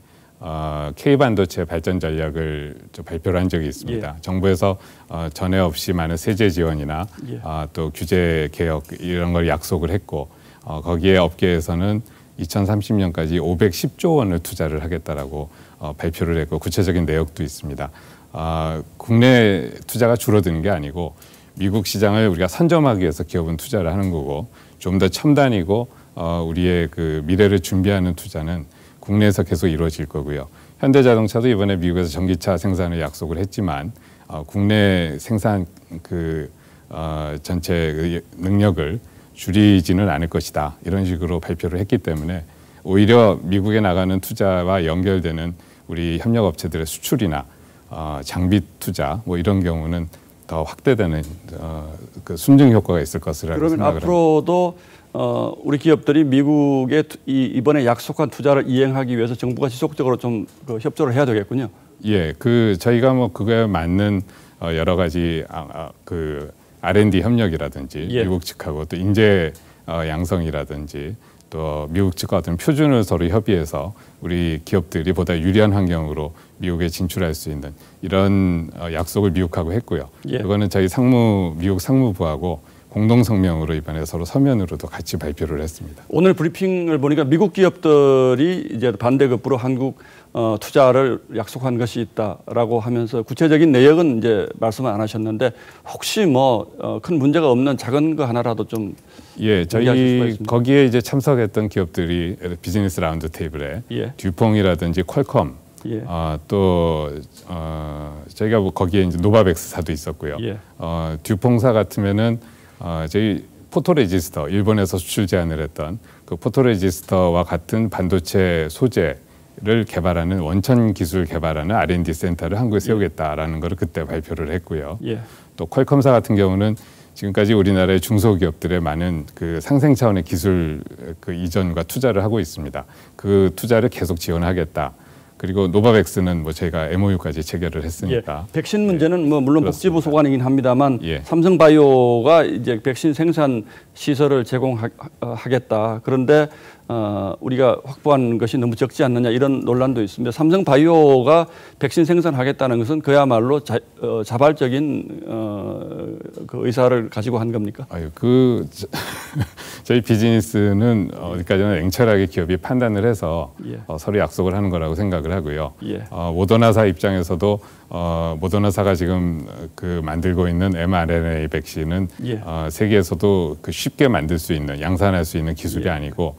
K반도체 발전 전략을 발표를 한 적이 있습니다. 정부에서 전에 없이 많은 세제 지원이나 또 규제 개혁 이런 걸 약속을 했고 거기에 업계에서는 2030년까지 510조 원을 투자를 하겠다라고 발표를 했고 구체적인 내역도 있습니다. 국내 투자가 줄어드는 게 아니고 미국 시장을 우리가 선점하기 위해서 기업은 투자를 하는 거고 좀 더 첨단이고 우리의 그 미래를 준비하는 투자는 국내에서 계속 이루어질 거고요. 현대자동차도 이번에 미국에서 전기차 생산을 약속을 했지만 국내 생산 그 전체 능력을 줄이지는 않을 것이다. 이런 식으로 발표를 했기 때문에 오히려 미국에 나가는 투자와 연결되는 우리 협력업체들의 수출이나 장비 투자 뭐 이런 경우는 더 확대되는 그 순증 효과가 있을 것이라고 생각을 합니다. 그러면 앞으로도 우리 기업들이 미국에 이번에 약속한 투자를 이행하기 위해서 정부가 지속적으로 좀 협조를 해야 되겠군요. 예, 그 저희가 뭐 그거에 맞는 여러 가지 그 R&D 협력이라든지 미국 측하고 또 인재 양성이라든지 또 미국 측과 어떤 표준을 서로 협의해서 우리 기업들이 보다 유리한 환경으로 미국에 진출할 수 있는 이런 약속을 미국하고 했고요. 그거는 저희 미국 상무부하고 공동 성명으로 이번에 서로 서면으로도 같이 발표를 했습니다. 오늘 브리핑을 보니까 미국 기업들이 이제 반대급부로 한국 투자를 약속한 것이 있다라고 하면서 구체적인 내역은 이제 말씀을 안 하셨는데 혹시 뭐 큰 문제가 없는 작은 거 하나라도 좀 저희 거기에 이제 참석했던 기업들이 비즈니스 라운드 테이블에 듀퐁이라든지 퀄컴 또 저희가 뭐 거기에 이제 노바백스사도 있었고요. 듀퐁사 같으면은 저희 포토레지스터 일본에서 수출 제안을 했던 그 포토레지스터와 같은 반도체 소재를 개발하는 원천 기술 개발하는 R&D 센터를 한국에 세우겠다라는 것을 그때 발표를 했고요. 또 퀄컴사 같은 경우는 지금까지 우리나라의 중소기업들의 많은 그 상생 차원의 기술 그 이전과 투자를 하고 있습니다. 그 투자를 계속 지원하겠다. 그리고 노바백스는 뭐 저희가 MOU까지 체결을 했으니까. 백신 문제는 뭐 물론 복지부 소관이긴 합니다만 삼성바이오가 이제 백신 생산 시설을 제공하겠다. 그런데 우리가 확보한 것이 너무 적지 않느냐 이런 논란도 있습니다. 삼성바이오가 백신 생산하겠다는 것은 그야말로 자발적인 그 의사를 가지고 한 겁니까? 저희 비즈니스는 어디까지나 냉철하게 기업이 판단을 해서 서로 약속을 하는 거라고 생각을 하고요. 모더나사 입장에서도 모더나사가 지금 그 만들고 있는 mRNA 백신은 세계에서도 그 쉽게 만들 수 있는 양산할 수 있는 기술이 아니고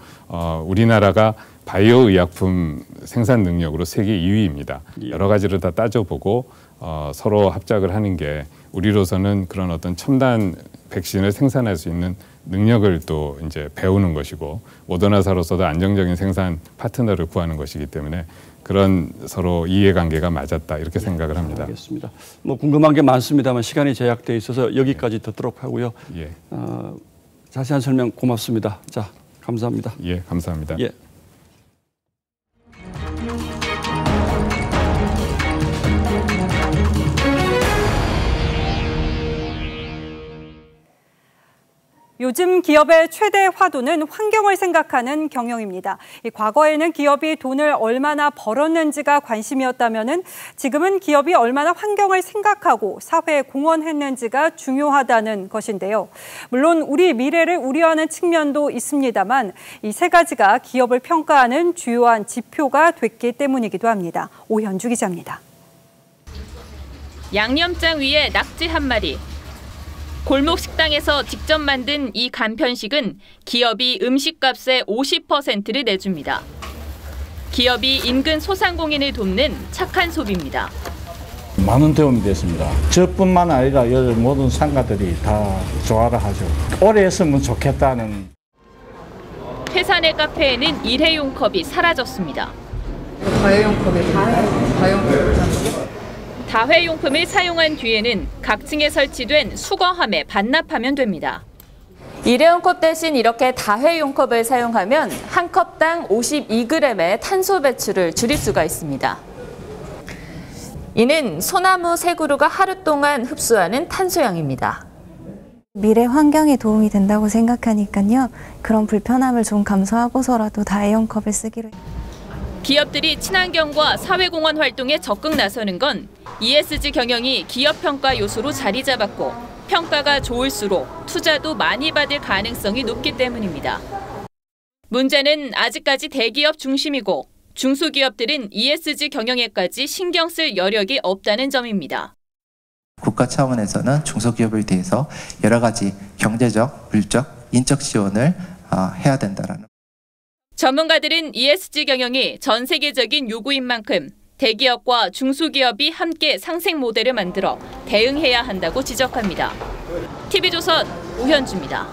우리나라가 바이오 의약품 생산 능력으로 세계 2위입니다. 여러 가지를 다 따져보고 서로 합작을 하는 게 우리로서는 그런 어떤 첨단 백신을 생산할 수 있는 능력을 또 이제 배우는 것이고 모더나사로서도 안정적인 생산 파트너를 구하는 것이기 때문에 그런 서로 이해관계가 맞았다 이렇게 생각을 합니다. 알겠습니다. 뭐 궁금한 게 많습니다만 시간이 제약돼 있어서 여기까지 듣도록 하고요. 자세한 설명 고맙습니다. 자, 감사합니다. 감사합니다. 요즘 기업의 최대 화두는 환경을 생각하는 경영입니다. 과거에는 기업이 돈을 얼마나 벌었는지가 관심이었다면 지금은 기업이 얼마나 환경을 생각하고 사회에 공헌했는지가 중요하다는 것인데요. 물론 우리 미래를 우려하는 측면도 있습니다만 이 세 가지가 기업을 평가하는 주요한 지표가 됐기 때문이기도 합니다. 오현주 기자입니다. 양념장 위에 낙지 한 마리. 골목 식당에서 직접 만든 이 간편식은 기업이 음식값의 50%를 내줍니다. 기업이 인근 소상공인을 돕는 착한 소비입니다. 많은 도움이 됐습니다. 저뿐만 아니라 여러 모든 상가들이 다 좋아를 하죠. 오래 했으면 좋겠다는. 회사 내 카페에는 일회용 컵이 사라졌습니다. 다회용품을 사용한 뒤에는 각 층에 설치된 수거함에 반납하면 됩니다. 일회용 컵 대신 이렇게 다회용 컵을 사용하면 한 컵당 52g의 탄소 배출을 줄일 수가 있습니다. 이는 소나무 세 그루가 하루 동안 흡수하는 탄소량입니다. 미래 환경에 도움이 된다고 생각하니까요. 그런 불편함을 좀 감수하고서라도 다회용 컵을 쓰기로 했습니다. 기업들이 친환경과 사회공헌 활동에 적극 나서는 건 ESG 경영이 기업 평가 요소로 자리 잡았고 평가가 좋을수록 투자도 많이 받을 가능성이 높기 때문입니다. 문제는 아직까지 대기업 중심이고 중소기업들은 ESG 경영에까지 신경 쓸 여력이 없다는 점입니다. 국가 차원에서는 중소기업을 대해서 여러 가지 경제적, 물적, 인적 지원을 해야 된다라는. 전문가들은 ESG 경영이 전 세계적인 요구인 만큼 대기업과 중소기업이 함께 상생 모델을 만들어 대응해야 한다고 지적합니다. TV조선 오현주입니다.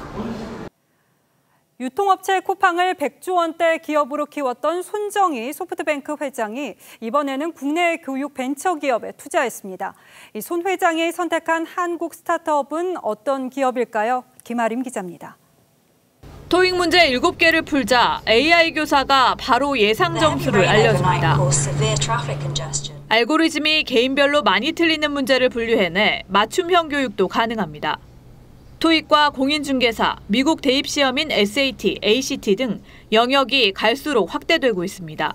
유통업체 쿠팡을 100조 원대 기업으로 키웠던 손정희 소프트뱅크 회장이 이번에는 국내 교육 벤처기업에 투자했습니다. 이 손 회장이 선택한 한국 스타트업은 어떤 기업일까요? 김아림 기자입니다. 토익 문제 7개를 풀자 AI 교사가 바로 예상 점수를 알려줍니다. 알고리즘이 개인별로 많이 틀리는 문제를 분류해내 맞춤형 교육도 가능합니다. 토익과 공인중개사, 미국 대입시험인 SAT, ACT 등 영역이 갈수록 확대되고 있습니다.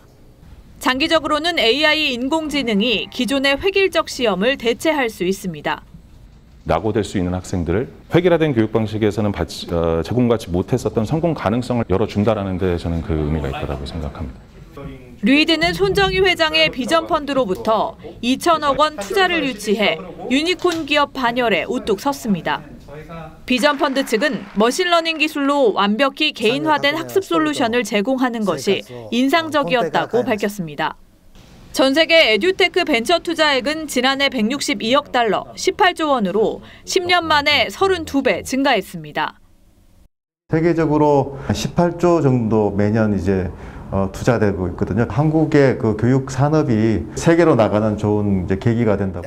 장기적으로는 AI 인공지능이 기존의 획일적 시험을 대체할 수 있습니다. 낙오될 수 있는 학생들을 획일화된 교육 방식에서는 제공받지 못했었던 성공 가능성을 열어준다라는 데 저는 그 의미가 있다고 생각합니다. 류이드는 손정희 회장의 비전 펀드로부터 2천억 원 투자를 유치해 유니콘 기업 반열에 우뚝 섰습니다. 비전 펀드 측은 머신러닝 기술로 완벽히 개인화된 학습 솔루션을 제공하는 것이 인상적이었다고 밝혔습니다. 전 세계 에듀테크 벤처 투자액은 지난해 162억 달러, 18조 원으로 10년 만에 32배 증가했습니다. 세계적으로 18조 정도 매년 이제 투자되고 있거든요. 한국의 그 교육 산업이 세계로 나가는 좋은 이제 계기가 된다고.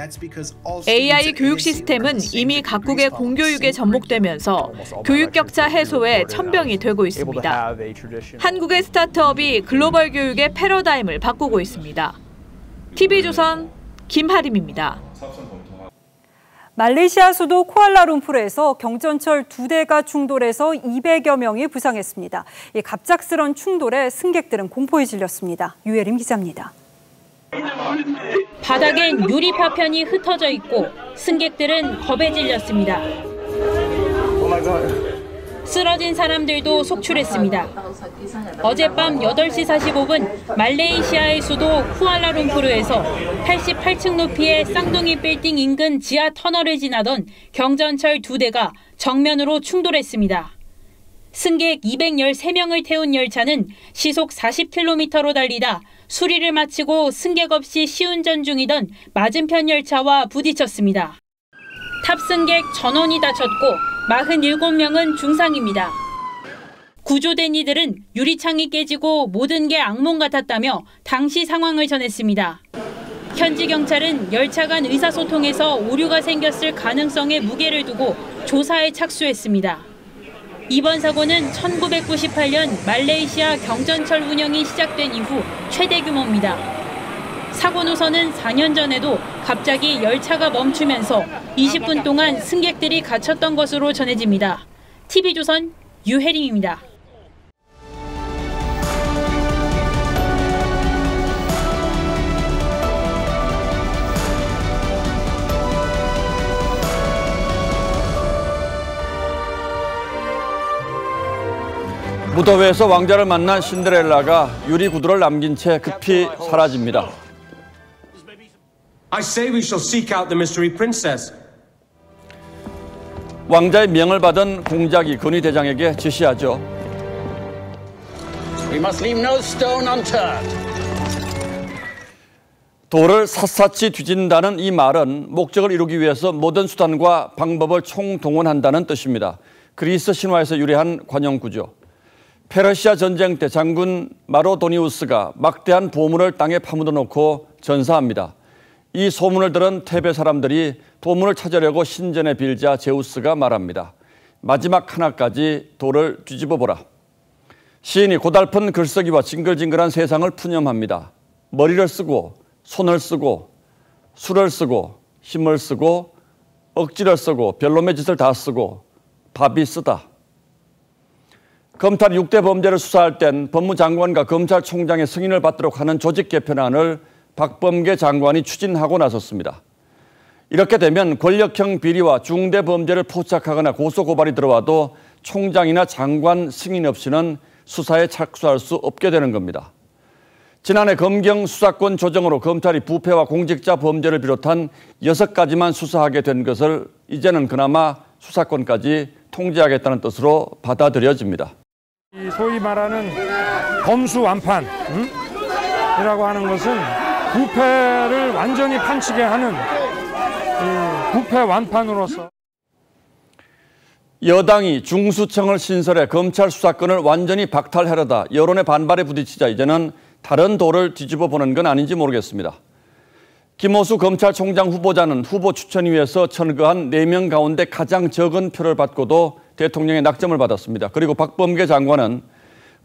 AI 교육 시스템은 이미 각국의 공교육에 접목되면서 교육 격차 해소에 천병이 되고 있습니다. 한국의 스타트업이 글로벌 교육의 패러다임을 바꾸고 있습니다. TV조선 김하림입니다. 말레이시아 수도 쿠알라룸푸르에서 경전철 2대가 충돌해서 200여 명이 부상했습니다. 이 갑작스런 충돌에 승객들은 공포에 질렸습니다. 유혜림 기자입니다. 바닥엔 유리 파편이 흩어져 있고 승객들은 겁에 질렸습니다. 쓰러진 사람들도 속출했습니다. 어젯밤 8시 45분 말레이시아의 수도 쿠알라룸푸르에서 88층 높이의 쌍둥이 빌딩 인근 지하 터널을 지나던 경전철 2대가 정면으로 충돌했습니다. 승객 213명을 태운 열차는 시속 40km로 달리다 수리를 마치고 승객 없이 시운전 중이던 맞은편 열차와 부딪혔습니다. 탑승객 전원이 다쳤고 47명은 중상입니다. 구조된 이들은 유리창이 깨지고 모든 게 악몽 같았다며 당시 상황을 전했습니다. 현지 경찰은 열차 간 의사소통에서 오류가 생겼을 가능성에 무게를 두고 조사에 착수했습니다. 이번 사고는 1998년 말레이시아 경전철 운영이 시작된 이후 최대 규모입니다. 사고 노선은 4년 전에도 갑자기 열차가 멈추면서 20분 동안 승객들이 갇혔던 것으로 전해집니다. TV조선 유혜림입니다. 무더위에서 왕자를 만난 신데렐라가 유리 구두를 남긴 채 급히 사라집니다. I say we shall seek out the mystery princess. 왕자의 명을 받은 공작이 근위 대장에게 지시하죠. We must leave no stone unturned. 돌을 샅샅이 뒤진다는 이 말은 목적을 이루기 위해서 모든 수단과 방법을 총동원한다는 뜻입니다. 그리스 신화에서 유래한 관용구죠. 페르시아 전쟁 때 장군 마로도니우스가 막대한 보물을 땅에 파묻어 놓고 전사합니다. 이 소문을 들은 테베 사람들이 보물을 찾으려고 신전에 빌자 제우스가 말합니다. 마지막 하나까지 돌을 뒤집어 보라. 시인이 고달픈 글쓰기와 징글징글한 세상을 푸념합니다. 머리를 쓰고 손을 쓰고 수를 쓰고 힘을 쓰고 억지를 쓰고 별놈의 짓을 다 쓰고 밥이 쓰다. 검찰이 6대 범죄를 수사할 땐 법무장관과 검찰총장의 승인을 받도록 하는 조직 개편안을 박범계 장관이 추진하고 나섰습니다. 이렇게 되면 권력형 비리와 중대 범죄를 포착하거나 고소고발이 들어와도 총장이나 장관 승인 없이는 수사에 착수할 수 없게 되는 겁니다. 지난해 검경 수사권 조정으로 검찰이 부패와 공직자 범죄를 비롯한 6가지만 수사하게 된 것을 이제는 그나마 수사권까지 통제하겠다는 뜻으로 받아들여집니다. 소위 말하는 범수 완판이라고 하는 것은 부패를 완전히 판치게 하는 부패 완판으로서 여당이 중수청을 신설해 검찰 수사권을 완전히 박탈하려다 여론의 반발에 부딪히자 이제는 다른 돌을 뒤집어 보는 건 아닌지 모르겠습니다. 김호수 검찰총장 후보자는 후보 추천위에서 천거한 4명 가운데 가장 적은 표를 받고도 대통령의 낙점을 받았습니다. 그리고 박범계 장관은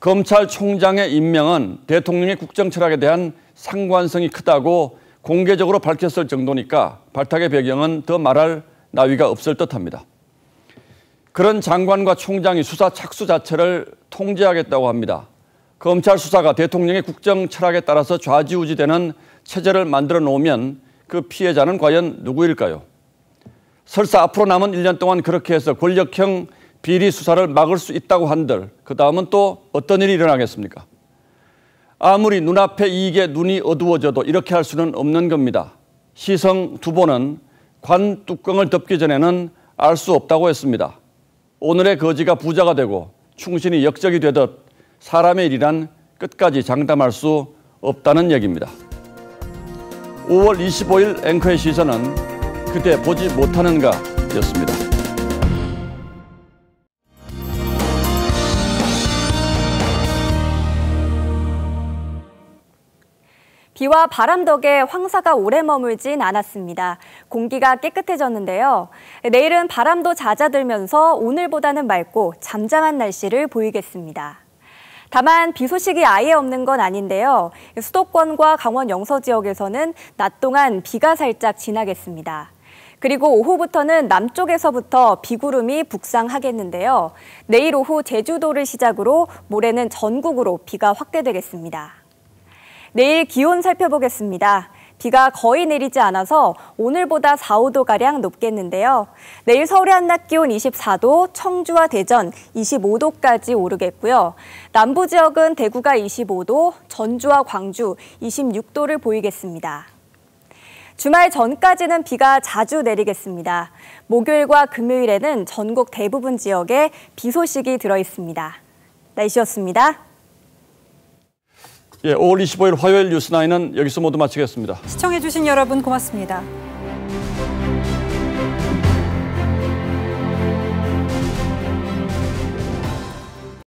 검찰총장의 임명은 대통령의 국정 철학에 대한 상관성이 크다고 공개적으로 밝혔을 정도니까 발탁의 배경은 더 말할 나위가 없을 듯합니다. 그런 장관과 총장이 수사 착수 자체를 통제하겠다고 합니다. 검찰 수사가 대통령의 국정 철학에 따라서 좌지우지되는 체제를 만들어 놓으면 그 피해자는 과연 누구일까요? 설사 앞으로 남은 1년 동안 그렇게 해서 권력형 비리 수사를 막을 수 있다고 한들 그 다음은 또 어떤 일이 일어나겠습니까? 아무리 눈앞의 이익에 눈이 어두워져도 이렇게 할 수는 없는 겁니다. 시성 두보는 관 뚜껑을 덮기 전에는 알 수 없다고 했습니다. 오늘의 거지가 부자가 되고 충신이 역적이 되듯 사람의 일이란 끝까지 장담할 수 없다는 얘기입니다. 5월 25일 앵커의 시선은 그대 보지 못하는가 였습니다. 비와 바람 덕에 황사가 오래 머물진 않았습니다. 공기가 깨끗해졌는데요. 내일은 바람도 잦아들면서 오늘보다는 맑고 잠잠한 날씨를 보이겠습니다. 다만 비 소식이 아예 없는 건 아닌데요. 수도권과 강원 영서 지역에서는 낮 동안 비가 살짝 지나겠습니다. 그리고 오후부터는 남쪽에서부터 비구름이 북상하겠는데요. 내일 오후 제주도를 시작으로 모레는 전국으로 비가 확대되겠습니다. 내일 기온 살펴보겠습니다. 비가 거의 내리지 않아서 오늘보다 4, 5도가량 높겠는데요. 내일 서울의 한낮 기온 24도, 청주와 대전 25도까지 오르겠고요. 남부 지역은 대구가 25도, 전주와 광주 26도를 보이겠습니다. 주말 전까지는 비가 자주 내리겠습니다. 목요일과 금요일에는 전국 대부분 지역에 비 소식이 들어있습니다. 날씨였습니다. 5월 25일 화요일 뉴스9는 여기서 모두 마치겠습니다. 시청해주신 여러분 고맙습니다.